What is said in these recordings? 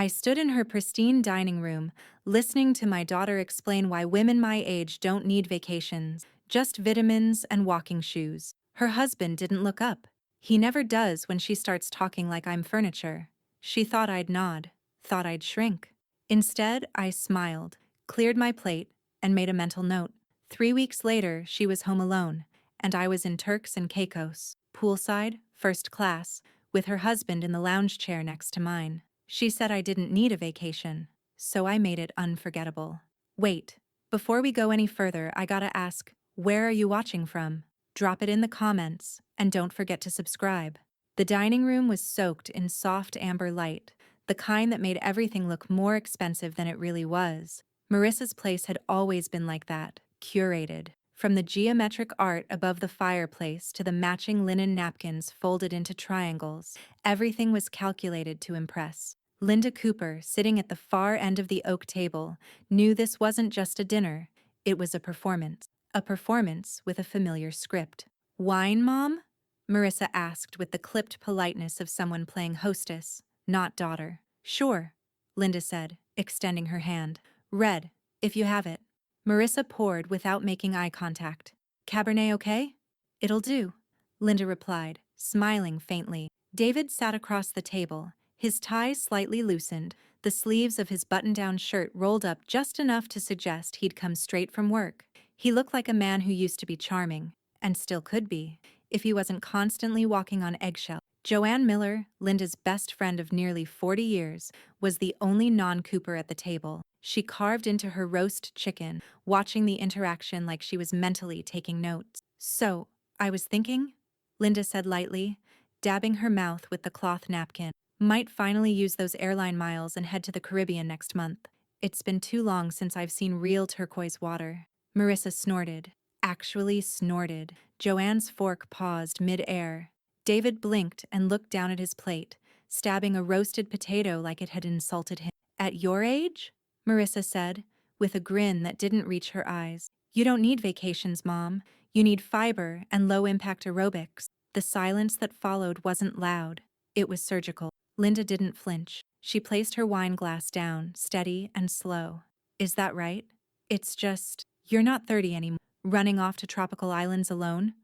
I stood in her pristine dining room, listening to my daughter explain why women my age don't need vacations, just vitamins and walking shoes. Her husband didn't look up. He never does when she starts talking like I'm furniture. She thought I'd nod, thought I'd shrink. Instead, I smiled, cleared my plate, and made a mental note. 3 weeks later, she was home alone, and I was in Turks and Caicos, poolside, first class, with her husband in the lounge chair next to mine. She said I didn't need a vacation, so I made it unforgettable. Wait, before we go any further, I gotta ask, where are you watching from? Drop it in the comments, and don't forget to subscribe. The dining room was soaked in soft amber light, the kind that made everything look more expensive than it really was. Marissa's place had always been like that, curated. From the geometric art above the fireplace to the matching linen napkins folded into triangles, everything was calculated to impress. Linda Cooper, sitting at the far end of the oak table, knew this wasn't just a dinner, it was a performance. A performance with a familiar script. "Wine, Mom?" Marissa asked with the clipped politeness of someone playing hostess, not daughter. "Sure," Linda said, extending her hand. "Red, if you have it." Marissa poured without making eye contact. "Cabernet okay?" "It'll do," Linda replied, smiling faintly. David sat across the table, his tie slightly loosened, the sleeves of his button-down shirt rolled up just enough to suggest he'd come straight from work. He looked like a man who used to be charming, and still could be, if he wasn't constantly walking on eggshells. Joanne Miller, Linda's best friend of nearly 40 years, was the only non-Cooper at the table. She carved into her roast chicken, watching the interaction like she was mentally taking notes. "So, I was thinking," Linda said lightly, dabbing her mouth with the cloth napkin. "Might finally use those airline miles and head to the Caribbean next month. It's been too long since I've seen real turquoise water." Marissa snorted. Actually snorted. Joanne's fork paused mid-air. David blinked and looked down at his plate, stabbing a roasted potato like it had insulted him. "At your age?" Marissa said, with a grin that didn't reach her eyes. "You don't need vacations, Mom. You need fiber and low-impact aerobics." The silence that followed wasn't loud. It was surgical. Linda didn't flinch. She placed her wine glass down, steady and slow. "Is that right? It's just, you're not 30 anymore. Running off to tropical islands alone?"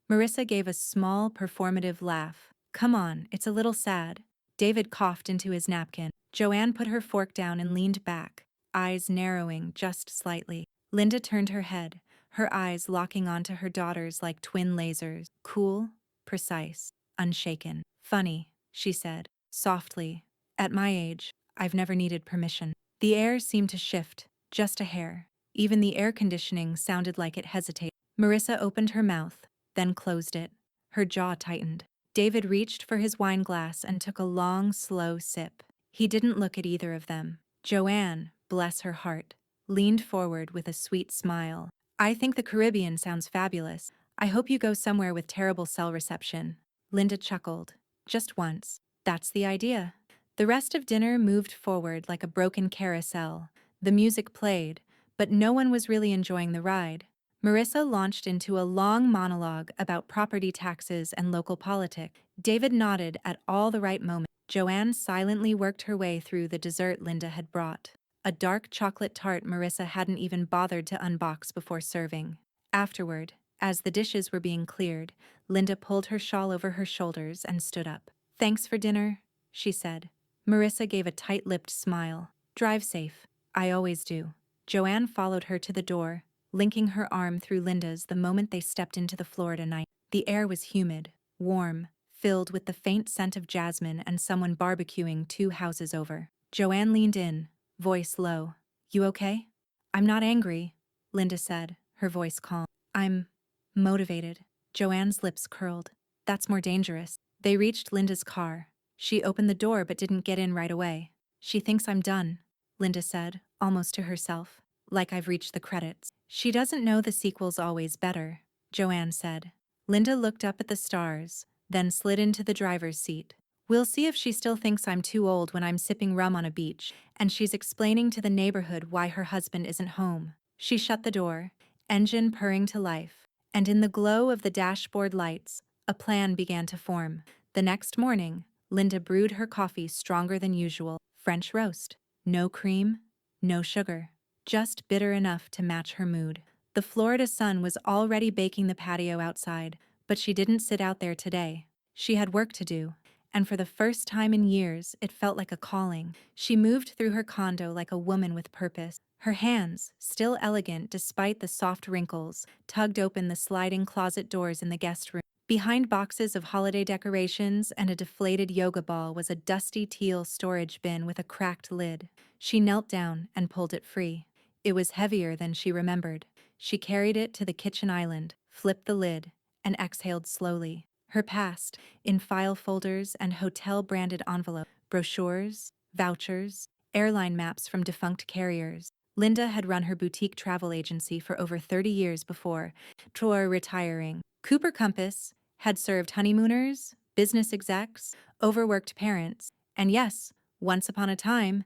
Marissa gave a small, performative laugh. "Come on, it's a little sad." David coughed into his napkin. Joanne put her fork down and leaned back, eyes narrowing just slightly. Linda turned her head, her eyes locking onto her daughter's like twin lasers. Cool, precise, unshaken. "Funny," she said, softly. "At my age, I've never needed permission." The air seemed to shift, just a hair. Even the air conditioning sounded like it hesitated. Marissa opened her mouth, then closed it. Her jaw tightened. David reached for his wine glass and took a long, slow sip. He didn't look at either of them. Joanne, bless her heart, leaned forward with a sweet smile. "I think the Caribbean sounds fabulous. I hope you go somewhere with terrible cell reception." Linda chuckled. "Just once. That's the idea." The rest of dinner moved forward like a broken carousel. The music played, but no one was really enjoying the ride. Marissa launched into a long monologue about property taxes and local politics. David nodded at all the right moments. Joanne silently worked her way through the dessert Linda had brought. A dark chocolate tart Marissa hadn't even bothered to unbox before serving. Afterward, as the dishes were being cleared, Linda pulled her shawl over her shoulders and stood up. "Thanks for dinner," she said. Marissa gave a tight-lipped smile. "Drive safe." "I always do." Joanne followed her to the door, linking her arm through Linda's the moment they stepped into the Florida night. The air was humid, warm, filled with the faint scent of jasmine and someone barbecuing 2 houses over. Joanne leaned in, voice low. "You okay?" "I'm not angry," Linda said, her voice calm. "I'm motivated." Joanne's lips curled. "That's more dangerous." They reached Linda's car. She opened the door but didn't get in right away. "She thinks I'm done," Linda said, almost to herself. "Like I've reached the credits." "She doesn't know the sequel's always better," Joanne said. Linda looked up at the stars, then slid into the driver's seat. "We'll see if she still thinks I'm too old when I'm sipping rum on a beach, and she's explaining to the neighborhood why her husband isn't home." She shut the door, engine purring to life, and in the glow of the dashboard lights, a plan began to form. The next morning, Linda brewed her coffee stronger than usual. French roast. No cream, no sugar. Just bitter enough to match her mood. The Florida sun was already baking the patio outside, but she didn't sit out there today. She had work to do, and for the first time in years, it felt like a calling. She moved through her condo like a woman with purpose. Her hands, still elegant despite the soft wrinkles, tugged open the sliding closet doors in the guest room. Behind boxes of holiday decorations and a deflated yoga ball was a dusty teal storage bin with a cracked lid. She knelt down and pulled it free. It was heavier than she remembered. She carried it to the kitchen island, flipped the lid, and exhaled slowly. Her past, in file folders and hotel-branded envelopes, brochures, vouchers, airline maps from defunct carriers. Linda had run her boutique travel agency for over 30 years before retiring. Cooper Compass had served honeymooners, business execs, overworked parents, and yes, once upon a time,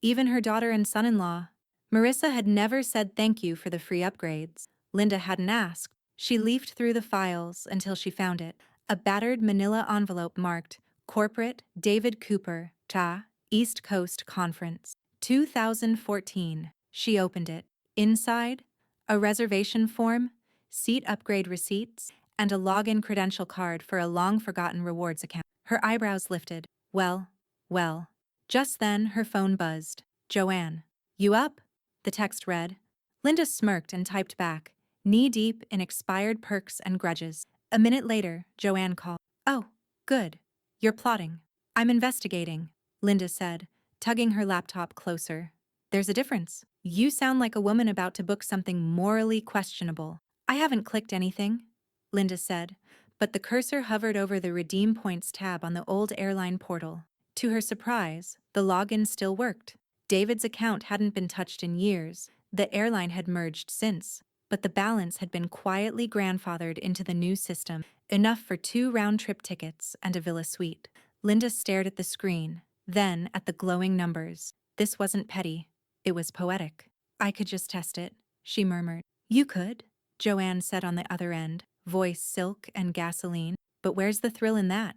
even her daughter and son-in-law. Marissa had never said thank you for the free upgrades. Linda hadn't asked. She leafed through the files until she found it. A battered manila envelope marked Corporate David Cooper, East Coast Conference, 2014. She opened it. Inside, a reservation form, seat upgrade receipts, and a login credential card for a long-forgotten rewards account. Her eyebrows lifted. Well. Just then, her phone buzzed. Joanne. You up? The text read. Linda smirked and typed back, knee-deep in expired perks and grudges. A minute later, Joanne called. Oh, good. You're plotting. I'm investigating, Linda said, tugging her laptop closer. There's a difference. You sound like a woman about to book something morally questionable. I haven't clicked anything, Linda said, but the cursor hovered over the Redeem Points tab on the old airline portal. To her surprise, the login still worked. David's account hadn't been touched in years. The airline had merged since, but the balance had been quietly grandfathered into the new system, enough for 2 round-trip tickets and a villa suite. Linda stared at the screen, then at the glowing numbers. This wasn't petty. It was poetic. I could just test it, she murmured. You could, Joanne said on the other end, voice silk and gasoline. But where's the thrill in that?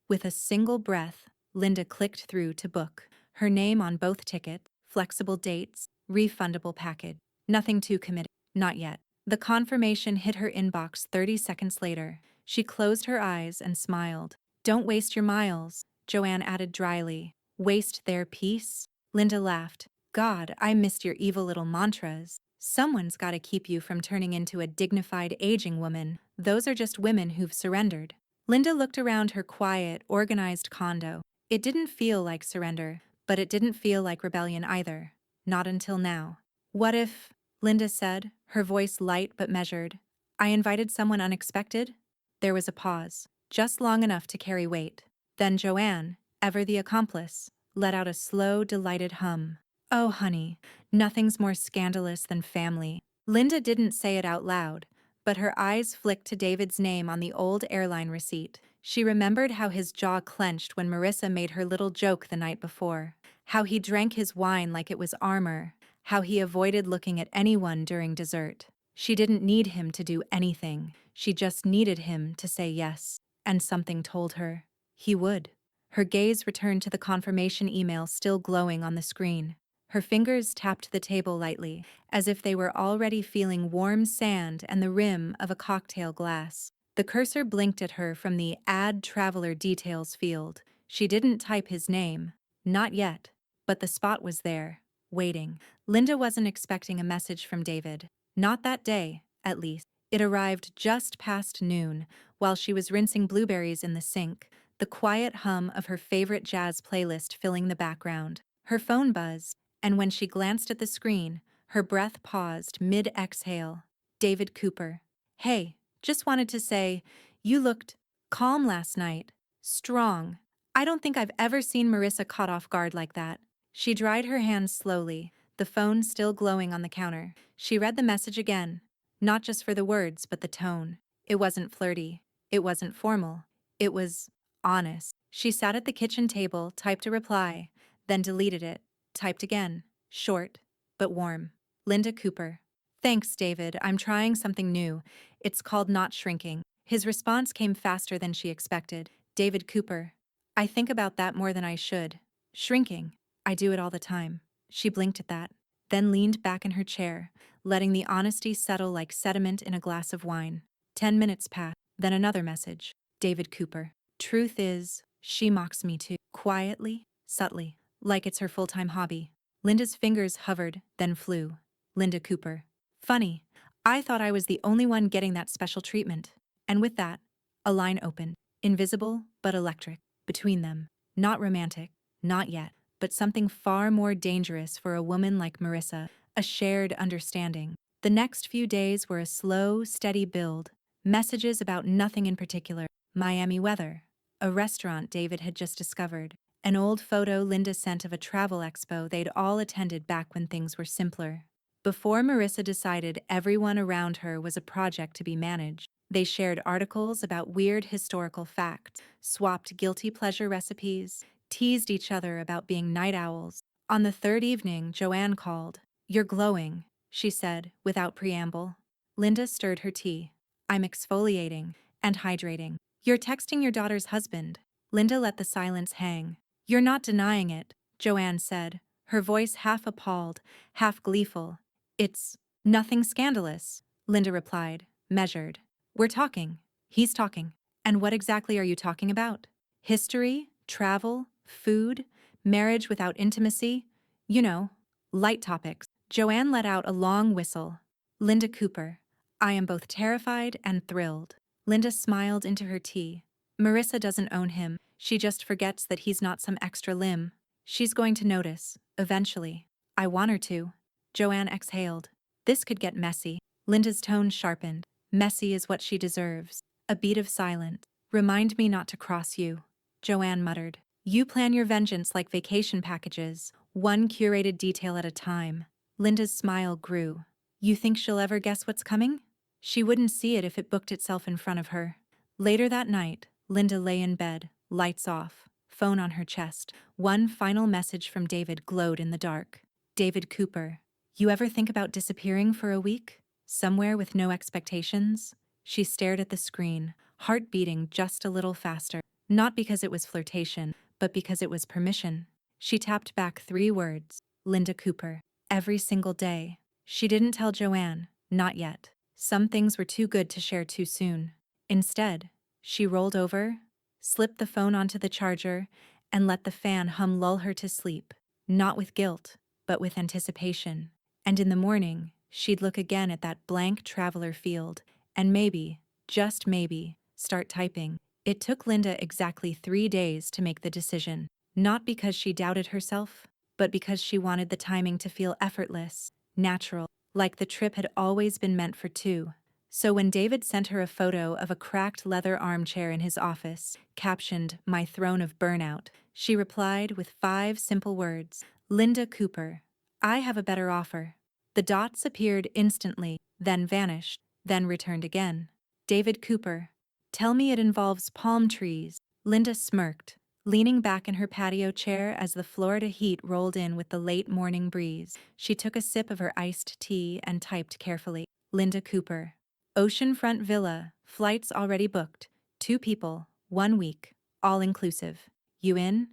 With a single breath, Linda clicked through to book. Her name on both tickets, flexible dates, refundable package. Nothing too committed. Not yet. The confirmation hit her inbox 30 seconds later. She closed her eyes and smiled. Don't waste your miles, Joanne added dryly. Waste their peace? Linda laughed. God, I missed your evil little mantras. Someone's got to keep you from turning into a dignified aging woman. Those are just women who've surrendered. Linda looked around her quiet, organized condo. It didn't feel like surrender, but it didn't feel like rebellion either. Not until now. What if, Linda said, her voice light but measured, I invited someone unexpected? There was a pause, just long enough to carry weight. Then Joanne, ever the accomplice, let out a slow, delighted hum. Oh, honey, nothing's more scandalous than family. Linda didn't say it out loud, but her eyes flicked to David's name on the old airline receipt. She remembered how his jaw clenched when Marissa made her little joke the night before, how he drank his wine like it was armor, how he avoided looking at anyone during dessert. She didn't need him to do anything. She just needed him to say yes. And something told her he would. Her gaze returned to the confirmation email still glowing on the screen. Her fingers tapped the table lightly, as if they were already feeling warm sand and the rim of a cocktail glass. The cursor blinked at her from the Add Traveler Details field. She didn't type his name. Not yet. But the spot was there, waiting. Linda wasn't expecting a message from David. Not that day, at least. It arrived just past noon, while she was rinsing blueberries in the sink, the quiet hum of her favorite jazz playlist filling the background. Her phone buzzed, and when she glanced at the screen, her breath paused mid-exhale. David Cooper. Hey, just wanted to say, you looked calm last night. Strong. I don't think I've ever seen Marissa caught off guard like that. She dried her hands slowly, the phone still glowing on the counter. She read the message again, not just for the words but the tone. It wasn't flirty. It wasn't formal. It was honest. She sat at the kitchen table, typed a reply, then deleted it, typed again, short but warm. Linda Cooper. Thanks, David. I'm trying something new. It's called not shrinking. His response came faster than she expected. David Cooper. I think about that more than I should. Shrinking. I do it all the time. She blinked at that, then leaned back in her chair, letting the honesty settle like sediment in a glass of wine. 10 minutes passed, then another message. David Cooper. Truth is, she mocks me too. Quietly, subtly, like it's her full-time hobby. Linda's fingers hovered, then flew. Linda Cooper. Funny. I thought I was the only one getting that special treatment. And with that, a line opened. Invisible, but electric. Between them. Not romantic. Not yet. But something far more dangerous for a woman like Marissa. A shared understanding. The next few days were a slow, steady build. Messages about nothing in particular. Miami weather. A restaurant David had just discovered. An old photo Linda sent of a travel expo they'd all attended back when things were simpler. Before Marissa decided everyone around her was a project to be managed, they shared articles about weird historical facts, swapped guilty pleasure recipes, teased each other about being night owls. On the third evening, Joanne called. "You're glowing," she said, without preamble. Linda stirred her tea. "I'm exfoliating and hydrating." "You're texting your daughter's husband." Linda let the silence hang. "You're not denying it," Joanne said, her voice half appalled, half gleeful. "It's nothing scandalous," Linda replied, measured. "We're talking. He's talking. And what exactly are you talking about? History? Travel? Food? Marriage without intimacy? You know, light topics." Joanne let out a long whistle. "Linda Cooper. I am both terrified and thrilled." Linda smiled into her tea. "Marissa doesn't own him. She just forgets that he's not some extra limb. She's going to notice, eventually. I want her to." Joanne exhaled. This could get messy. Linda's tone sharpened. "Messy is what she deserves." A beat of silence. "Remind me not to cross you," Joanne muttered. "You plan your vengeance like vacation packages, one curated detail at a time." Linda's smile grew. "You think she'll ever guess what's coming?" She wouldn't see it if it booked itself in front of her. Later that night, Linda lay in bed, lights off, phone on her chest. One final message from David glowed in the dark. David Cooper. "You ever think about disappearing for a week? Somewhere with no expectations?" She stared at the screen, heart beating just a little faster. Not because it was flirtation, but because it was permission. She tapped back 3 words. Linda Cooper. Every single day. She didn't tell Joanne, not yet. Some things were too good to share too soon. Instead, she rolled over, slipped the phone onto the charger, and let the fan hum lull her to sleep. Not with guilt, but with anticipation. And in the morning, she'd look again at that blank traveler field, and maybe, just maybe, start typing. It took Linda exactly 3 days to make the decision. Not because she doubted herself, but because she wanted the timing to feel effortless, natural, like the trip had always been meant for two. So when David sent her a photo of a cracked leather armchair in his office, captioned, "My throne of burnout," she replied with 5 simple words. Linda Cooper. I have a better offer. The dots appeared instantly, then vanished, then returned again. David Cooper. Tell me it involves palm trees. Linda smirked, leaning back in her patio chair as the Florida heat rolled in with the late morning breeze. She took a sip of her iced tea and typed carefully. Linda Cooper. Oceanfront villa, flights already booked, 2 people, 1 week, all inclusive. You in?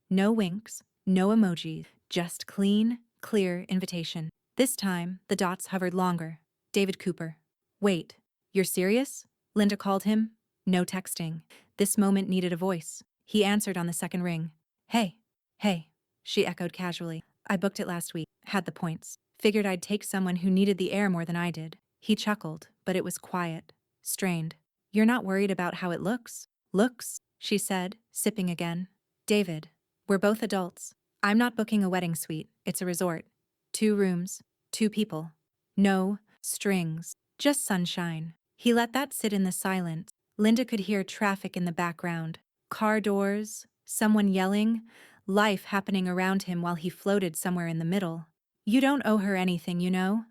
No winks, no emojis, just clean, clear invitation. This time, the dots hovered longer. David Cooper. Wait, you're serious? Linda called him. No texting. This moment needed a voice. He answered on the second ring. Hey, hey, she echoed casually. I booked it last week, had the points. Figured I'd take someone who needed the air more than I did. He chuckled, but it was quiet, strained. You're not worried about how it looks? Looks, she said, sipping again. David, we're both adults. I'm not booking a wedding suite, it's a resort. 2 rooms, 2 people. No strings, just sunshine. He let that sit in the silence. Linda could hear traffic in the background. Car doors, someone yelling, life happening around him while he floated somewhere in the middle. You don't owe her anything, you know?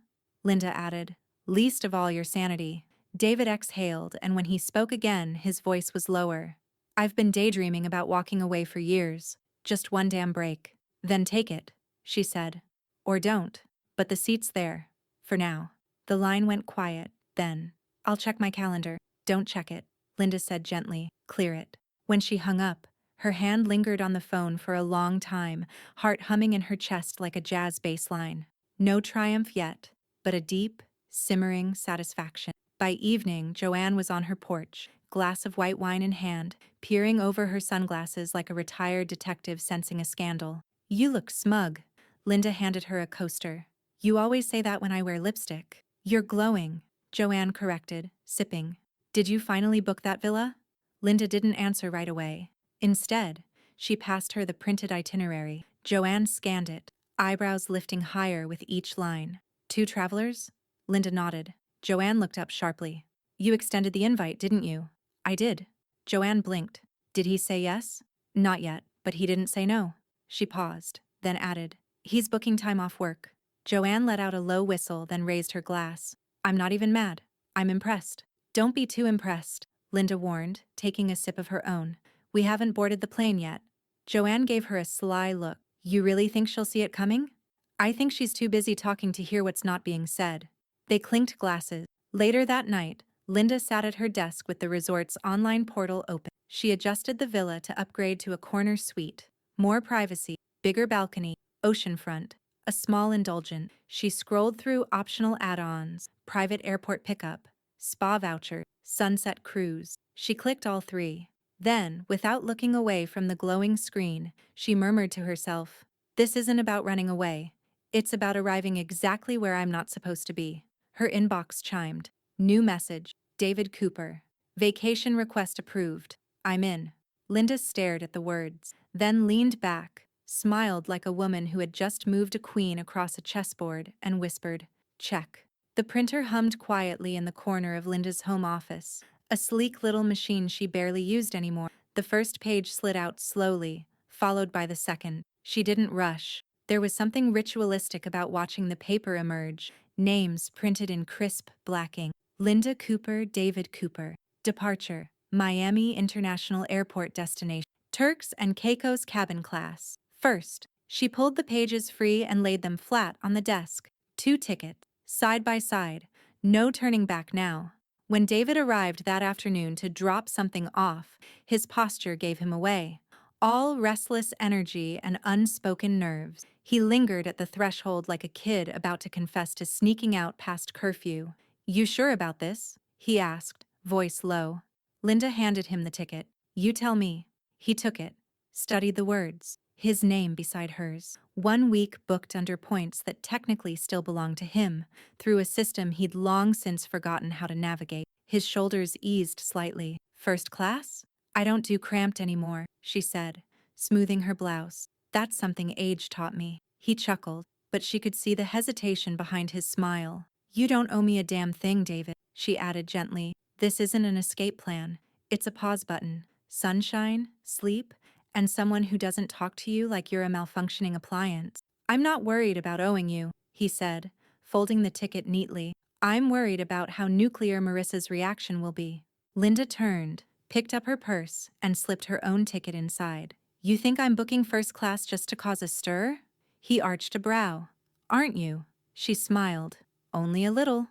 Linda added. Least of all your sanity. David exhaled, and when he spoke again, his voice was lower. I've been daydreaming about walking away for years. Just one damn break. Then take it, she said. Or don't. But the seat's there. For now. The line went quiet. Then, I'll check my calendar. Don't check it, Linda said gently. Clear it. When she hung up, Her hand lingered on the phone for a long time, heart humming in her chest like a jazz bass line. No triumph yet, but a deep, simmering satisfaction. By evening, Joanne was on her porch, glass of white wine in hand, peering over her sunglasses like a retired detective sensing a scandal. "You look smug." Linda handed her a coaster. "You always say that when I wear lipstick." "You're glowing," Joanne corrected, sipping. "Did you finally book that villa?" Linda didn't answer right away. Instead, she passed her the printed itinerary. Joanne scanned it, eyebrows lifting higher with each line. "Two travelers?" Linda nodded. Joanne looked up sharply. "You extended the invite, didn't you?" "I did." Joanne blinked. "Did he say yes?" "Not yet, but he didn't say no." She paused, then added, "He's booking time off work." Joanne let out a low whistle, then raised her glass. "I'm not even mad. I'm impressed." "Don't be too impressed," Linda warned, taking a sip of her own. "We haven't boarded the plane yet." Joanne gave her a sly look. "You really think she'll see it coming?" "I think she's too busy talking to hear what's not being said." They clinked glasses. Later that night, Linda sat at her desk with the resort's online portal open. She adjusted the villa to upgrade to a corner suite. More privacy, bigger balcony, oceanfront, a small indulgent. She scrolled through optional add-ons, private airport pickup, spa voucher, sunset cruise. She clicked all three. Then, without looking away from the glowing screen, she murmured to herself, "This isn't about running away. It's about arriving exactly where I'm not supposed to be." Her inbox chimed. New message. David Cooper. "Vacation request approved. I'm in." Linda stared at the words, then leaned back, smiled like a woman who had just moved a queen across a chessboard, and whispered, "Check." The printer hummed quietly in the corner of Linda's home office, a sleek little machine she barely used anymore. The first page slid out slowly, followed by the second. She didn't rush. There was something ritualistic about watching the paper emerge, names printed in crisp black ink. Linda Cooper, David Cooper. Departure. Miami International Airport destination. Turks and Caicos cabin class. First, she pulled the pages free and laid them flat on the desk. 2 tickets, side by side. No turning back now. When David arrived that afternoon to drop something off, his posture gave him away. All restless energy and unspoken nerves. He lingered at the threshold like a kid about to confess to sneaking out past curfew. "You sure about this?" he asked, voice low. Linda handed him the ticket. "You tell me." He took it, studied the words, his name beside hers. 1 week booked under points that technically still belonged to him, through a system he'd long since forgotten how to navigate. His shoulders eased slightly. "First class?" "I don't do cramped anymore," she said, smoothing her blouse. "That's something age taught me." He chuckled, but she could see the hesitation behind his smile. "You don't owe me a damn thing, David," she added gently. "This isn't an escape plan. It's a pause button. Sunshine, sleep, and someone who doesn't talk to you like you're a malfunctioning appliance." "I'm not worried about owing you," he said, folding the ticket neatly. "I'm worried about how nuclear Marissa's reaction will be." Linda turned, picked up her purse, and slipped her own ticket inside. "You think I'm booking first class just to cause a stir?" He arched a brow. "Aren't you?" She smiled. "Only a little."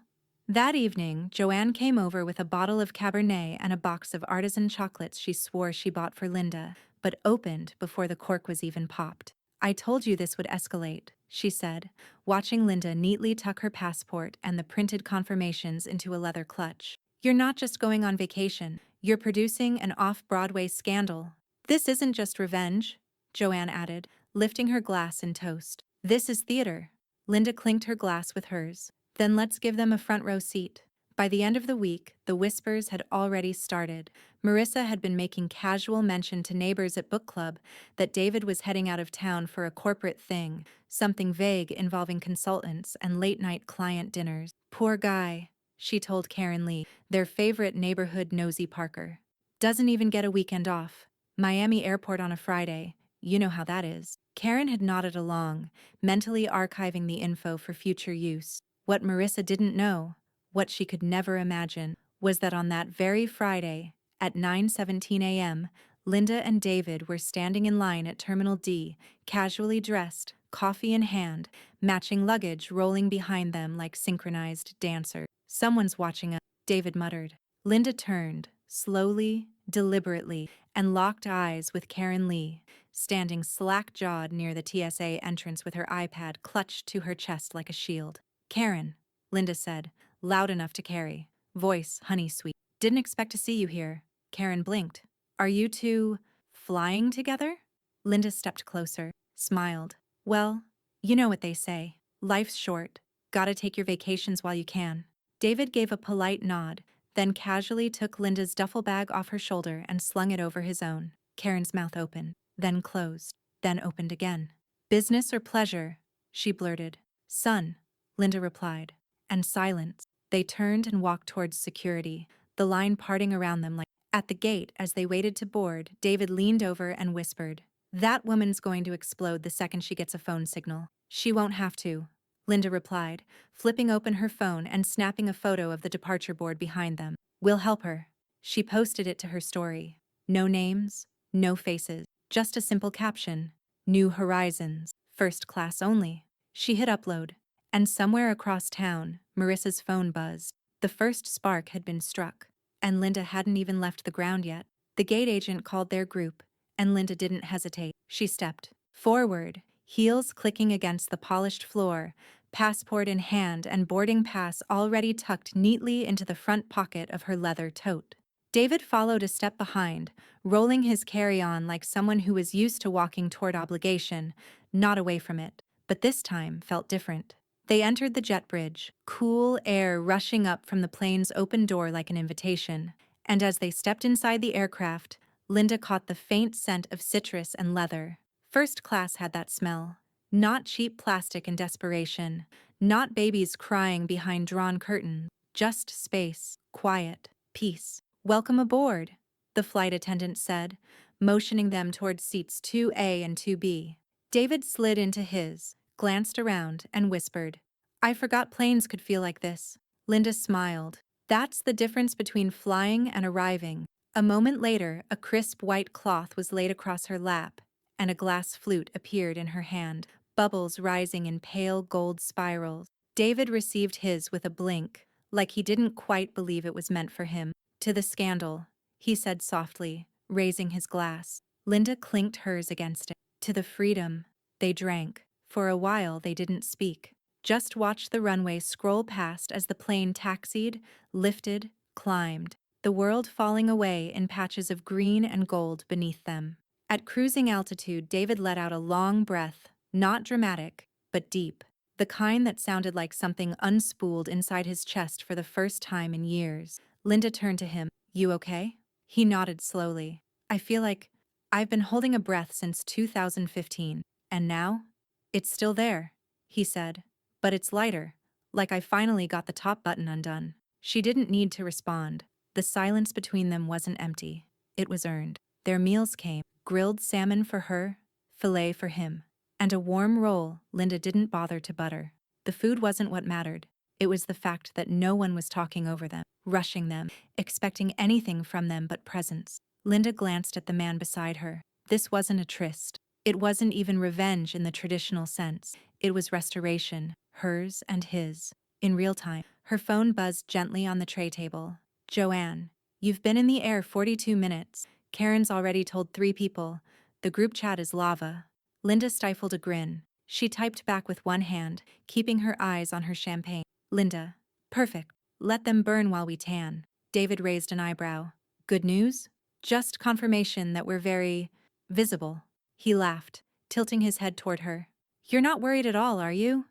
That evening, Joanne came over with a bottle of Cabernet and a box of artisan chocolates she swore she bought for Linda, but opened before the cork was even popped. "I told you this would escalate," she said, watching Linda neatly tuck her passport and the printed confirmations into a leather clutch. "You're not just going on vacation, you're producing an off-Broadway scandal." "This isn't just revenge," Joanne added, lifting her glass in toast. "This is theater." Linda clinked her glass with hers. "Then let's give them a front row seat." By the end of the week, the whispers had already started. Marissa had been making casual mention to neighbors at book club that David was heading out of town for a corporate thing, something vague involving consultants and late-night client dinners. "Poor guy," she told Karen Lee, their favorite neighborhood nosy Parker. "Doesn't even get a weekend off. Miami Airport on a Friday. You know how that is." Karen had nodded along, mentally archiving the info for future use. What Marissa didn't know, what she could never imagine, was that on that very Friday, at 9:17 a.m., Linda and David were standing in line at Terminal D, casually dressed, coffee in hand, matching luggage rolling behind them like synchronized dancers. "Someone's watching us," David muttered. Linda turned, slowly, deliberately, and locked eyes with Karen Lee, standing slack-jawed near the TSA entrance with her iPad clutched to her chest like a shield. "Karen," Linda said, loud enough to carry. Voice honey sweet. "Didn't expect to see you here." Karen blinked. "Are you two flying together?" Linda stepped closer, smiled. "Well, you know what they say. Life's short. Gotta take your vacations while you can." David gave a polite nod, then casually took Linda's duffel bag off her shoulder and slung it over his own. Karen's mouth opened, then closed, then opened again. "Business or pleasure?" she blurted. "Son," Linda replied. And silence. They turned and walked towards security, the line parting around them like. At the gate, as they waited to board, David leaned over and whispered, "That woman's going to explode the second she gets a phone signal." "She won't have to," Linda replied, flipping open her phone and snapping a photo of the departure board behind them. "We'll help her." She posted it to her story. No names, no faces, just a simple caption. "New Horizons, first class only." She hit upload. And somewhere across town, Marissa's phone buzzed. The first spark had been struck. And Linda hadn't even left the ground yet. The gate agent called their group, and Linda didn't hesitate. She stepped forward, heels clicking against the polished floor, passport in hand and boarding pass already tucked neatly into the front pocket of her leather tote. David followed a step behind, rolling his carry-on like someone who was used to walking toward obligation, not away from it, but this time felt different. They entered the jet bridge, cool air rushing up from the plane's open door like an invitation, and as they stepped inside the aircraft, Linda caught the faint scent of citrus and leather. First class had that smell. Not cheap plastic in desperation, not babies crying behind drawn curtains, just space, quiet, peace. "Welcome aboard," the flight attendant said, motioning them towards seats 2A and 2B. David slid into his, glanced around, and whispered, "I forgot planes could feel like this." Linda smiled. "That's the difference between flying and arriving." A moment later, a crisp white cloth was laid across her lap, and a glass flute appeared in her hand, bubbles rising in pale gold spirals. David received his with a blink, like he didn't quite believe it was meant for him. "To the scandal," he said softly, raising his glass. Linda clinked hers against it. "To the freedom." They drank. For a while they didn't speak. Just watched the runway scroll past as the plane taxied, lifted, climbed, the world falling away in patches of green and gold beneath them. At cruising altitude, David let out a long breath, not dramatic, but deep, the kind that sounded like something unspooled inside his chest for the first time in years. Linda turned to him. "You okay?" He nodded slowly. "I feel like I've been holding a breath since 2015, and now? It's still there," he said, "but it's lighter, like I finally got the top button undone." She didn't need to respond. The silence between them wasn't empty. It was earned. Their meals came, grilled salmon for her, filet for him, and a warm roll Linda didn't bother to butter. The food wasn't what mattered. It was the fact that no one was talking over them, rushing them, expecting anything from them but presence. Linda glanced at the man beside her. This wasn't a tryst. It wasn't even revenge in the traditional sense. It was restoration, hers and his. In real time, her phone buzzed gently on the tray table. "Joanne, you've been in the air 42 minutes. Karen's already told 3 people. The group chat is lava." Linda stifled a grin. She typed back with one hand, keeping her eyes on her champagne. "Linda, perfect. Let them burn while we tan." David raised an eyebrow. "Good news?" "Just confirmation that we're very visible." He laughed, tilting his head toward her. "You're not worried at all, are you?"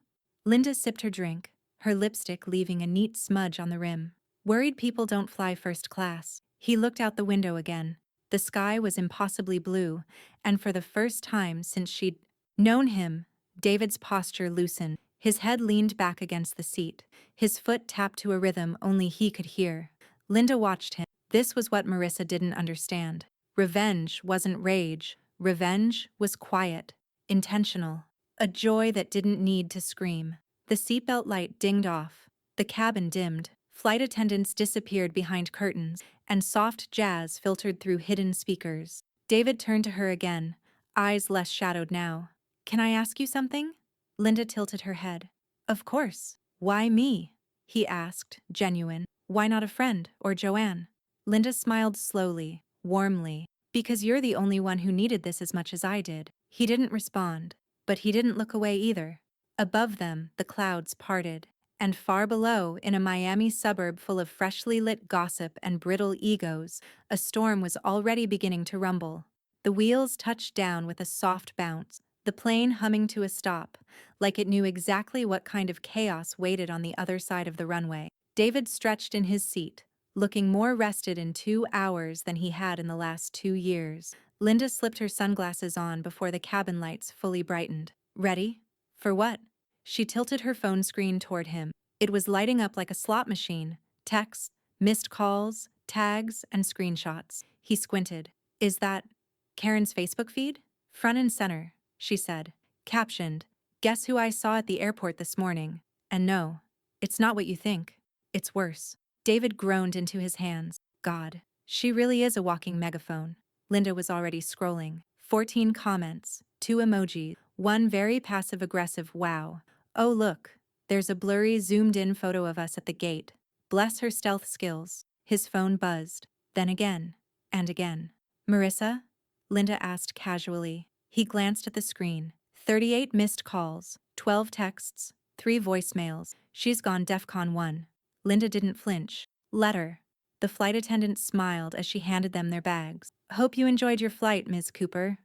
Linda sipped her drink, her lipstick leaving a neat smudge on the rim. "Worried people don't fly first class." He looked out the window again. The sky was impossibly blue, and for the first time since she'd known him, David's posture loosened. His head leaned back against the seat, his foot tapped to a rhythm only he could hear. Linda watched him. This was what Marissa didn't understand. Revenge wasn't rage. Revenge was quiet, intentional. A joy that didn't need to scream. The seatbelt light dinged off. The cabin dimmed. Flight attendants disappeared behind curtains, and soft jazz filtered through hidden speakers. David turned to her again, eyes less shadowed now. "Can I ask you something?" Linda tilted her head. "Of course. Why me?" he asked, genuine. "Why not a friend or Joanne?" Linda smiled slowly. warmly. Because you're the only one who needed this as much as I did. He didn't respond, but he didn't look away either. Above them, the clouds parted. And far below, in a Miami suburb full of freshly lit gossip and brittle egos, a storm was already beginning to rumble. The wheels touched down with a soft bounce, the plane humming to a stop, like it knew exactly what kind of chaos waited on the other side of the runway. David stretched in his seat, looking more rested in 2 hours than he had in the last 2 years. Linda slipped her sunglasses on before the cabin lights fully brightened. Ready? For what? She tilted her phone screen toward him. It was lighting up like a slot machine. Texts, missed calls, tags, and screenshots. He squinted. Is that Karen's Facebook feed? Front and center, she said. Captioned, "Guess who I saw at the airport this morning?" And no, it's not what you think. It's worse. David groaned into his hands. God, she really is a walking megaphone. Linda was already scrolling. 14 comments, 2 emojis, one very passive-aggressive wow. Oh look, there's a blurry zoomed-in photo of us at the gate. Bless her stealth skills. His phone buzzed. Then again. And again. Marissa? Linda asked casually. He glanced at the screen. 38 missed calls, 12 texts, 3 voicemails. She's gone DEFCON 1. Linda didn't flinch. Letter. The flight attendant smiled as she handed them their bags. Hope you enjoyed your flight, Ms. Cooper.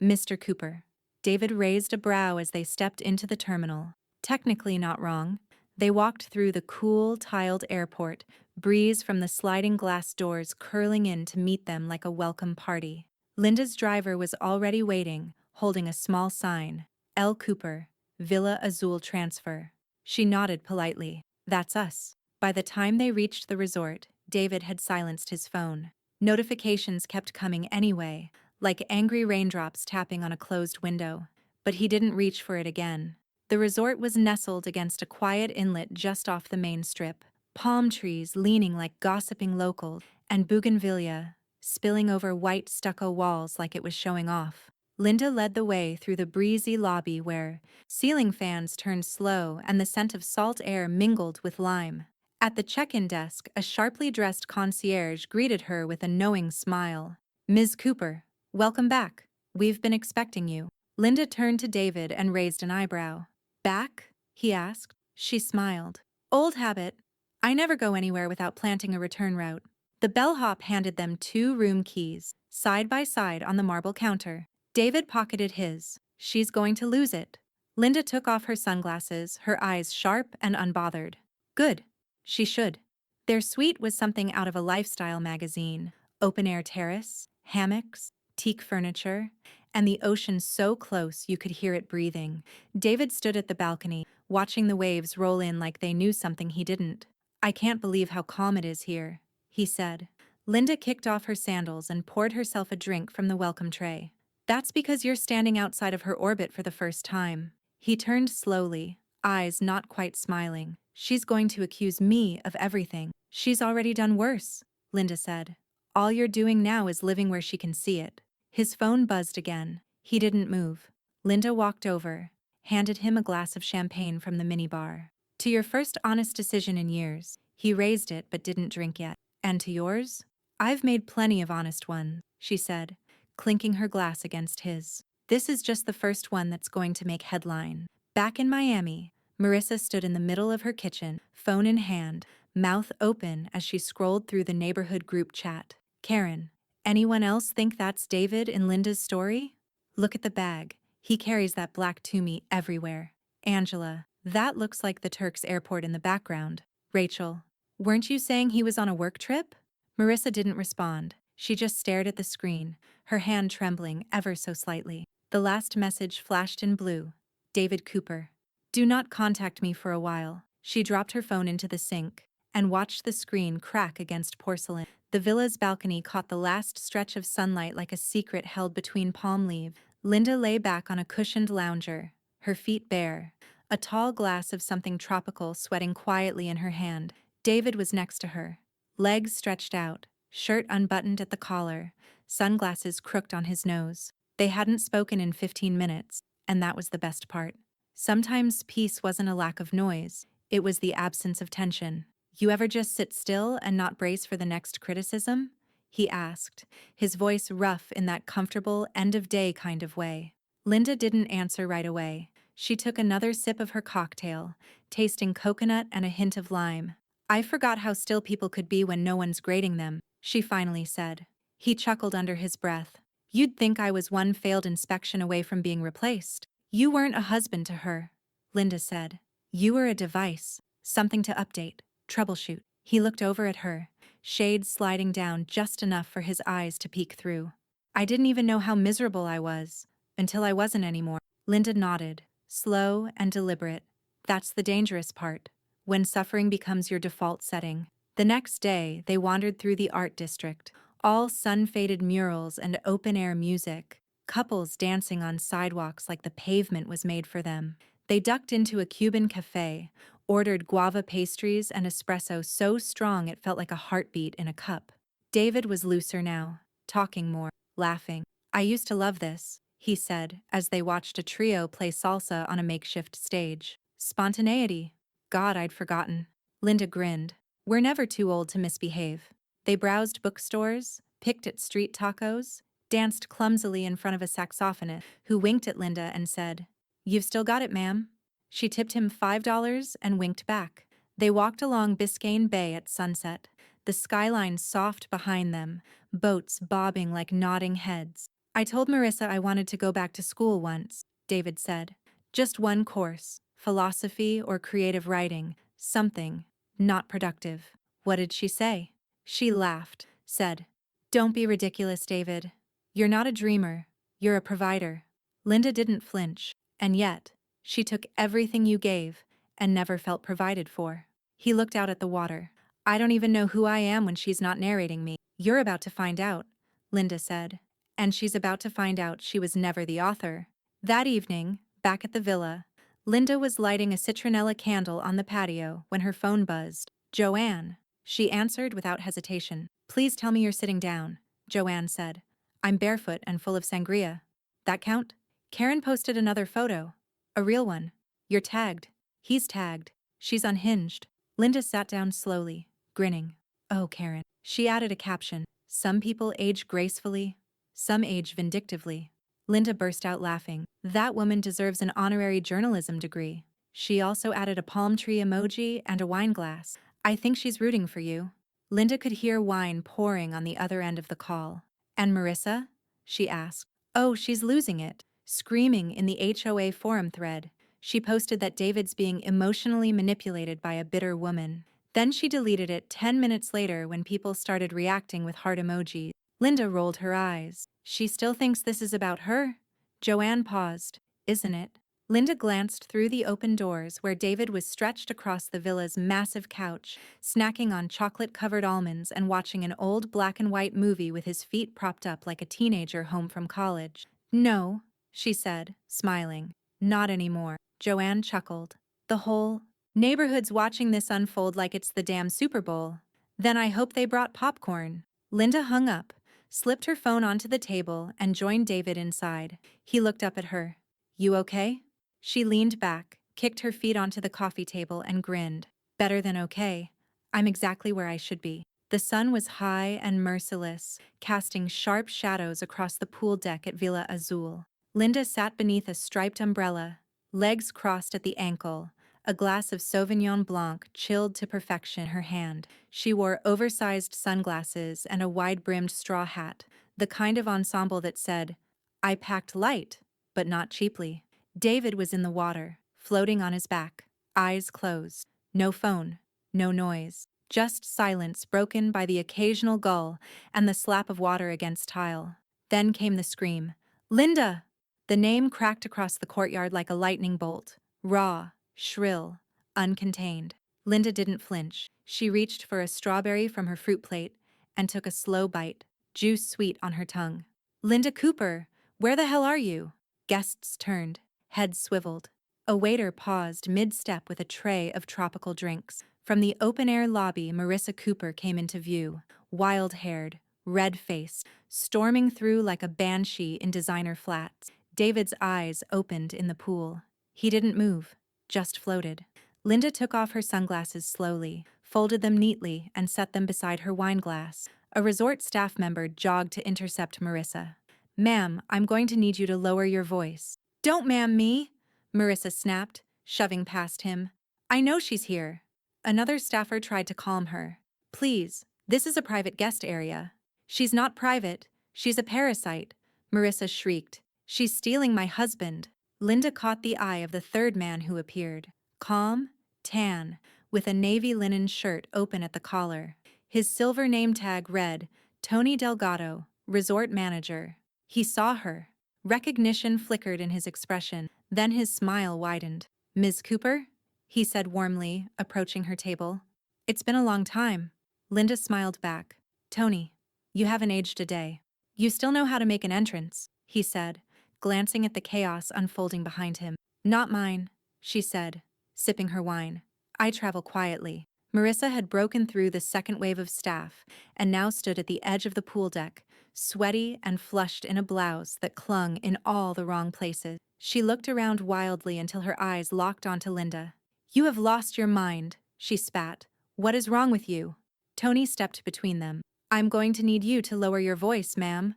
Mr. Cooper. David raised a brow as they stepped into the terminal. Technically not wrong. They walked through the cool, tiled airport, breeze from the sliding glass doors curling in to meet them like a welcome party. Linda's driver was already waiting, holding a small sign. L. Cooper, Villa Azul Transfer. She nodded politely. That's us. By the time they reached the resort, David had silenced his phone. Notifications kept coming anyway, like angry raindrops tapping on a closed window. But he didn't reach for it again. The resort was nestled against a quiet inlet just off the main strip. Palm trees leaning like gossiping locals, and bougainvillea spilling over white stucco walls like it was showing off. Linda led the way through the breezy lobby where ceiling fans turned slow and the scent of salt air mingled with lime. At the check-in desk, a sharply dressed concierge greeted her with a knowing smile. Ms. Cooper, welcome back. We've been expecting you. Linda turned to David and raised an eyebrow. Back? He asked. She smiled. Old habit. I never go anywhere without planting a return route. The bellhop handed them 2 room keys, side by side on the marble counter. David pocketed his. She's going to lose it. Linda took off her sunglasses, her eyes sharp and unbothered. Good. She should. Their suite was something out of a lifestyle magazine. Open-air terrace, hammocks, teak furniture, and the ocean so close you could hear it breathing. David stood at the balcony, watching the waves roll in like they knew something he didn't. I can't believe how calm it is here, he said. Linda kicked off her sandals and poured herself a drink from the welcome tray. That's because you're standing outside of her orbit for the first time. He turned slowly, eyes not quite smiling. She's going to accuse me of everything. She's already done worse, Linda said. All you're doing now is living where she can see it. His phone buzzed again. He didn't move. Linda walked over, handed him a glass of champagne from the minibar. To your first honest decision in years. He raised it but didn't drink yet. And to yours? I've made plenty of honest ones, she said, clinking her glass against his. This is just the first one that's going to make headline. Back in Miami, Marissa stood in the middle of her kitchen, phone in hand, mouth open as she scrolled through the neighborhood group chat. Karen, anyone else think that's David in Linda's story? Look at the bag. He carries that black Toomey everywhere. Angela, that looks like the Turks airport in the background. Rachel, weren't you saying he was on a work trip? Marissa didn't respond. She just stared at the screen, her hand trembling ever so slightly. The last message flashed in blue. David Cooper. Do not contact me for a while. She dropped her phone into the sink and watched the screen crack against porcelain. The villa's balcony caught the last stretch of sunlight like a secret held between palm leaves. Linda lay back on a cushioned lounger, her feet bare, a tall glass of something tropical sweating quietly in her hand. David was next to her, legs stretched out, shirt unbuttoned at the collar, sunglasses crooked on his nose. They hadn't spoken in 15 minutes, and that was the best part. Sometimes peace wasn't a lack of noise, it was the absence of tension. You ever just sit still and not brace for the next criticism? he asked, his voice rough in that comfortable end-of-day kind of way. Linda didn't answer right away. She took another sip of her cocktail, tasting coconut and a hint of lime. I forgot how still people could be when no one's grading them, she finally said. He chuckled under his breath. You'd think I was one failed inspection away from being replaced. You weren't a husband to her, Linda said. You were a device, something to update, troubleshoot. He looked over at her, shades sliding down just enough for his eyes to peek through. I didn't even know how miserable I was, until I wasn't anymore. Linda nodded, slow and deliberate. That's the dangerous part, when suffering becomes your default setting. The next day, they wandered through the art district, all sun-faded murals and open-air music, couples dancing on sidewalks like the pavement was made for them. They ducked into a Cuban cafe, ordered guava pastries and espresso so strong it felt like a heartbeat in a cup. David was looser now, talking more, laughing. I used to love this, he said, as they watched a trio play salsa on a makeshift stage. Spontaneity. God, I'd forgotten. Linda grinned. We're never too old to misbehave. They browsed bookstores, picked at street tacos, danced clumsily in front of a saxophonist who winked at Linda and said, You've still got it, ma'am. She tipped him $5 and winked back. They walked along Biscayne Bay at sunset, the skyline soft behind them, boats bobbing like nodding heads. I told Marissa I wanted to go back to school once, David said. Just one course, philosophy or creative writing, something, not productive. What did she say? She laughed, said, Don't be ridiculous, David. You're not a dreamer, you're a provider. Linda didn't flinch, and yet, she took everything you gave and never felt provided for. He looked out at the water. I don't even know who I am when she's not narrating me. You're about to find out, Linda said. And she's about to find out she was never the author. That evening, back at the villa, Linda was lighting a citronella candle on the patio when her phone buzzed. Joanne. She answered without hesitation. Please tell me you're sitting down, Joanne said. I'm barefoot and full of sangria. That count? Karen posted another photo. A real one. You're tagged. He's tagged. She's unhinged. Linda sat down slowly, grinning. Oh, Karen. She added a caption. Some people age gracefully, some age vindictively. Linda burst out laughing. That woman deserves an honorary journalism degree. She also added a palm tree emoji and a wine glass. I think she's rooting for you. Linda could hear wine pouring on the other end of the call. And Marissa? She asked. Oh, she's losing it. Screaming in the HOA forum thread. She posted that David's being emotionally manipulated by a bitter woman. Then she deleted it 10 minutes later when people started reacting with heart emojis. Linda rolled her eyes. She still thinks this is about her? Joanne paused. Isn't it? Linda glanced through the open doors where David was stretched across the villa's massive couch, snacking on chocolate-covered almonds and watching an old black-and-white movie with his feet propped up like a teenager home from college. No, she said, smiling. Not anymore. Joanne chuckled. The whole neighborhood's watching this unfold like it's the damn Super Bowl. Then I hope they brought popcorn. Linda hung up, slipped her phone onto the table, and joined David inside. He looked up at her. You okay? She leaned back, kicked her feet onto the coffee table, and grinned. Better than okay. I'm exactly where I should be. The sun was high and merciless, casting sharp shadows across the pool deck at Villa Azul. Linda sat beneath a striped umbrella, legs crossed at the ankle, a glass of Sauvignon Blanc chilled to perfection in her hand. She wore oversized sunglasses and a wide-brimmed straw hat, the kind of ensemble that said, I packed light, but not cheaply. David was in the water, floating on his back, eyes closed. No phone, no noise, just silence broken by the occasional gull and the slap of water against tile. Then came the scream. Linda! The name cracked across the courtyard like a lightning bolt, raw, shrill, uncontained. Linda didn't flinch. She reached for a strawberry from her fruit plate and took a slow bite, juice sweet on her tongue. Linda Cooper, where the hell are you? Guests turned, heads swiveled. A waiter paused mid-step with a tray of tropical drinks. From the open-air lobby, Marissa Cooper came into view, wild-haired, red-faced, storming through like a banshee in designer flats. David's eyes opened in the pool. He didn't move, just floated. Linda took off her sunglasses slowly, folded them neatly, and set them beside her wine glass. A resort staff member jogged to intercept Marissa. "Ma'am, I'm going to need you to lower your voice." "Don't ma'am me," Marissa snapped, shoving past him. "I know she's here." Another staffer tried to calm her. "Please, this is a private guest area." "She's not private, she's a parasite," Marissa shrieked. "She's stealing my husband." Linda caught the eye of the third man who appeared. Calm, tan, with a navy linen shirt open at the collar. His silver name tag read, Tony Delgado, resort manager. He saw her. Recognition flickered in his expression, then his smile widened. "Ms. Cooper?" he said warmly, approaching her table. "It's been a long time." Linda smiled back. "Tony, you haven't aged a day." "You still know how to make an entrance," he said, glancing at the chaos unfolding behind him. "Not mine," she said, sipping her wine. "I travel quietly." Marissa had broken through the second wave of staff and now stood at the edge of the pool deck, sweaty and flushed in a blouse that clung in all the wrong places. She looked around wildly until her eyes locked onto Linda. "You have lost your mind," she spat. "What is wrong with you?" Tony stepped between them. "I'm going to need you to lower your voice, ma'am."